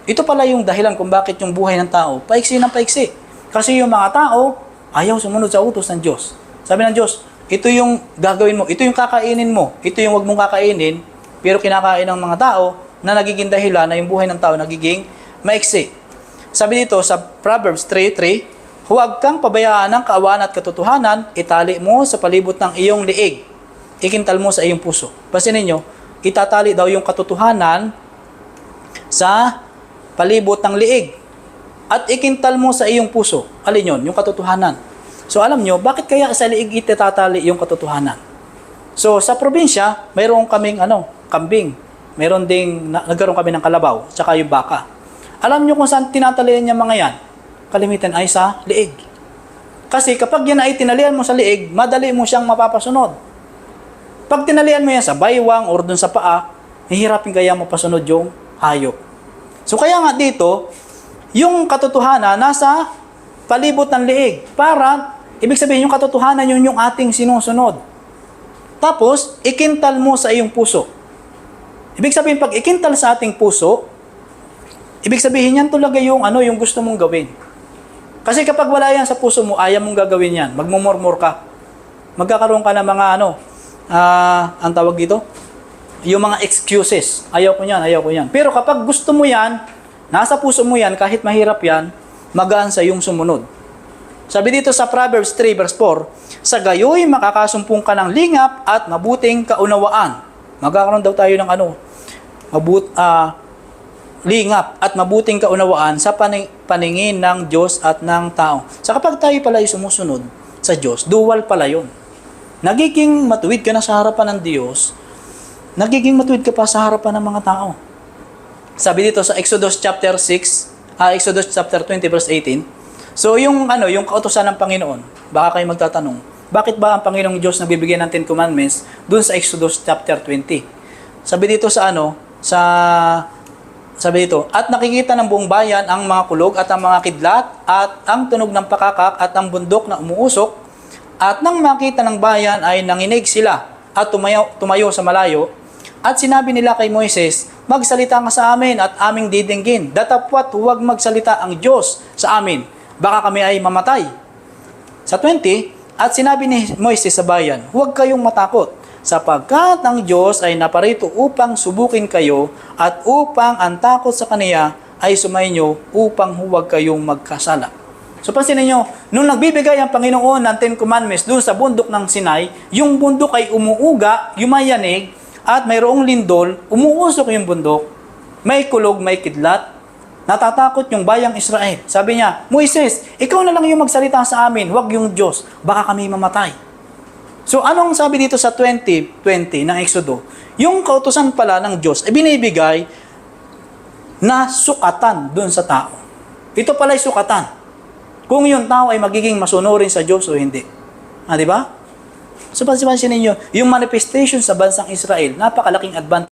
Ito pala yung dahilan kung bakit yung buhay ng tao paiksi ng paiksi. Kasi yung mga tao ayaw sumunod sa utos ng Diyos. Sabi ng Diyos, ito yung gagawin mo, ito yung kakainin mo, ito yung wag mong kakainin, pero kinakain ng mga tao na nagiging dahilan na yung buhay ng tao nagiging maiksi. Sabi dito sa Proverbs 3:3, "Huwag kang pabayaan ng kaawaan at katotohanan, itali mo sa palibot ng iyong liig, ikintal mo sa iyong puso." Pansinin niyo, itatali daw yung katotohanan sa palibot ng liig at ikintal mo sa iyong puso. Alin yun? Yung katotohanan. So alam nyo, bakit kaya sa liig ititatali yung katotohanan? So sa probinsya, mayroon kaming kambing. Mayroon ding, nagkaroon kami ng kalabaw, tsaka yung baka. Alam nyo kung saan tinatalian niya mga yan? Kalimitan ay sa liig. Kasi kapag yan ay tinalian mo sa liig, madali mo siyang mapapasunod. Pag tinalian mo yan sa baywang or dun sa paa, hihirapin kaya mapasunod yung hayop. So kaya nga dito, yung katotohanan nasa palibot ng liig. Para, ibig sabihin yung katotohanan yun yung ating sinusunod. Tapos, ikintal mo sa iyong puso. Ibig sabihin, pag ikintal sa ating puso, ibig sabihin yan talaga yung yung gusto mong gawin. Kasi kapag wala yan sa puso mo, ayaw mong gagawin yan. Magmumurmur ka. Magkakaroon ka ng mga ang tawag dito? Yung mga excuses. Ayaw ko yan. Pero kapag gusto mo yan, nasa puso mo yan, kahit mahirap yan, magaan sa iyong sumunod. Sabi dito sa Proverbs 3 verse 4, "Sa gayoy makakasumpong ka ng lingap at mabuting kaunawaan." Magkakaroon daw tayo ng lingap at mabuting kaunawaan sa paningin ng Diyos at ng tao. So kapag tayo pala ay sumusunod sa Diyos, dual pala yun. Nagiging matuwid ka na sa harapan ng Diyos, nagiging matuwid ka pa sa harapan ng mga tao. Sabi dito sa Exodus chapter 20 verse 18. So yung kautusan ng Panginoon, baka kayo magtatanong, bakit ba ang Panginoong Diyos nagbibigay ng 10 commandments dun sa Exodus chapter 20? Sabi dito sabi dito, "At nakikita ng buong bayan ang mga kulog at ang mga kidlat at ang tunog ng pakakak at ang bundok na umuusok, at nang makita ng bayan ay nanginig sila at tumayo sa malayo, at sinabi nila kay Moises, magsalita ka sa amin at aming didinggin. Datapwat huwag magsalita ang Diyos sa amin. Baka kami ay mamatay." Sa 20, "At sinabi ni Moises sa bayan, huwag kayong matakot, sapagkat ang Diyos ay naparito upang subukin kayo at upang ang takot sa Kaniya ay sumainyo upang huwag kayong magkasala." So pansinin nyo, nung nagbibigay ang Panginoon ng 10 Commandments doon sa bundok ng Sinai, yung bundok ay umuuga, yumayanig, at mayroong lindol, umuusok yung bundok, may kulog, may kidlat, natatakot yung bayang Israel. Sabi niya, "Moises, ikaw na lang yung magsalita sa amin, huwag yung Diyos, baka kami mamatay." So anong sabi dito sa 20:20 ng Exodo? Yung kautusan pala ng Diyos ay binibigay na sukatan dun sa tao. Ito pala ay sukatan. Kung yung tao ay magiging masunurin sa Diyos o hindi. Di ba? So, pansin ninyo, yung manifestation sa bansang Israel, napakalaking advantage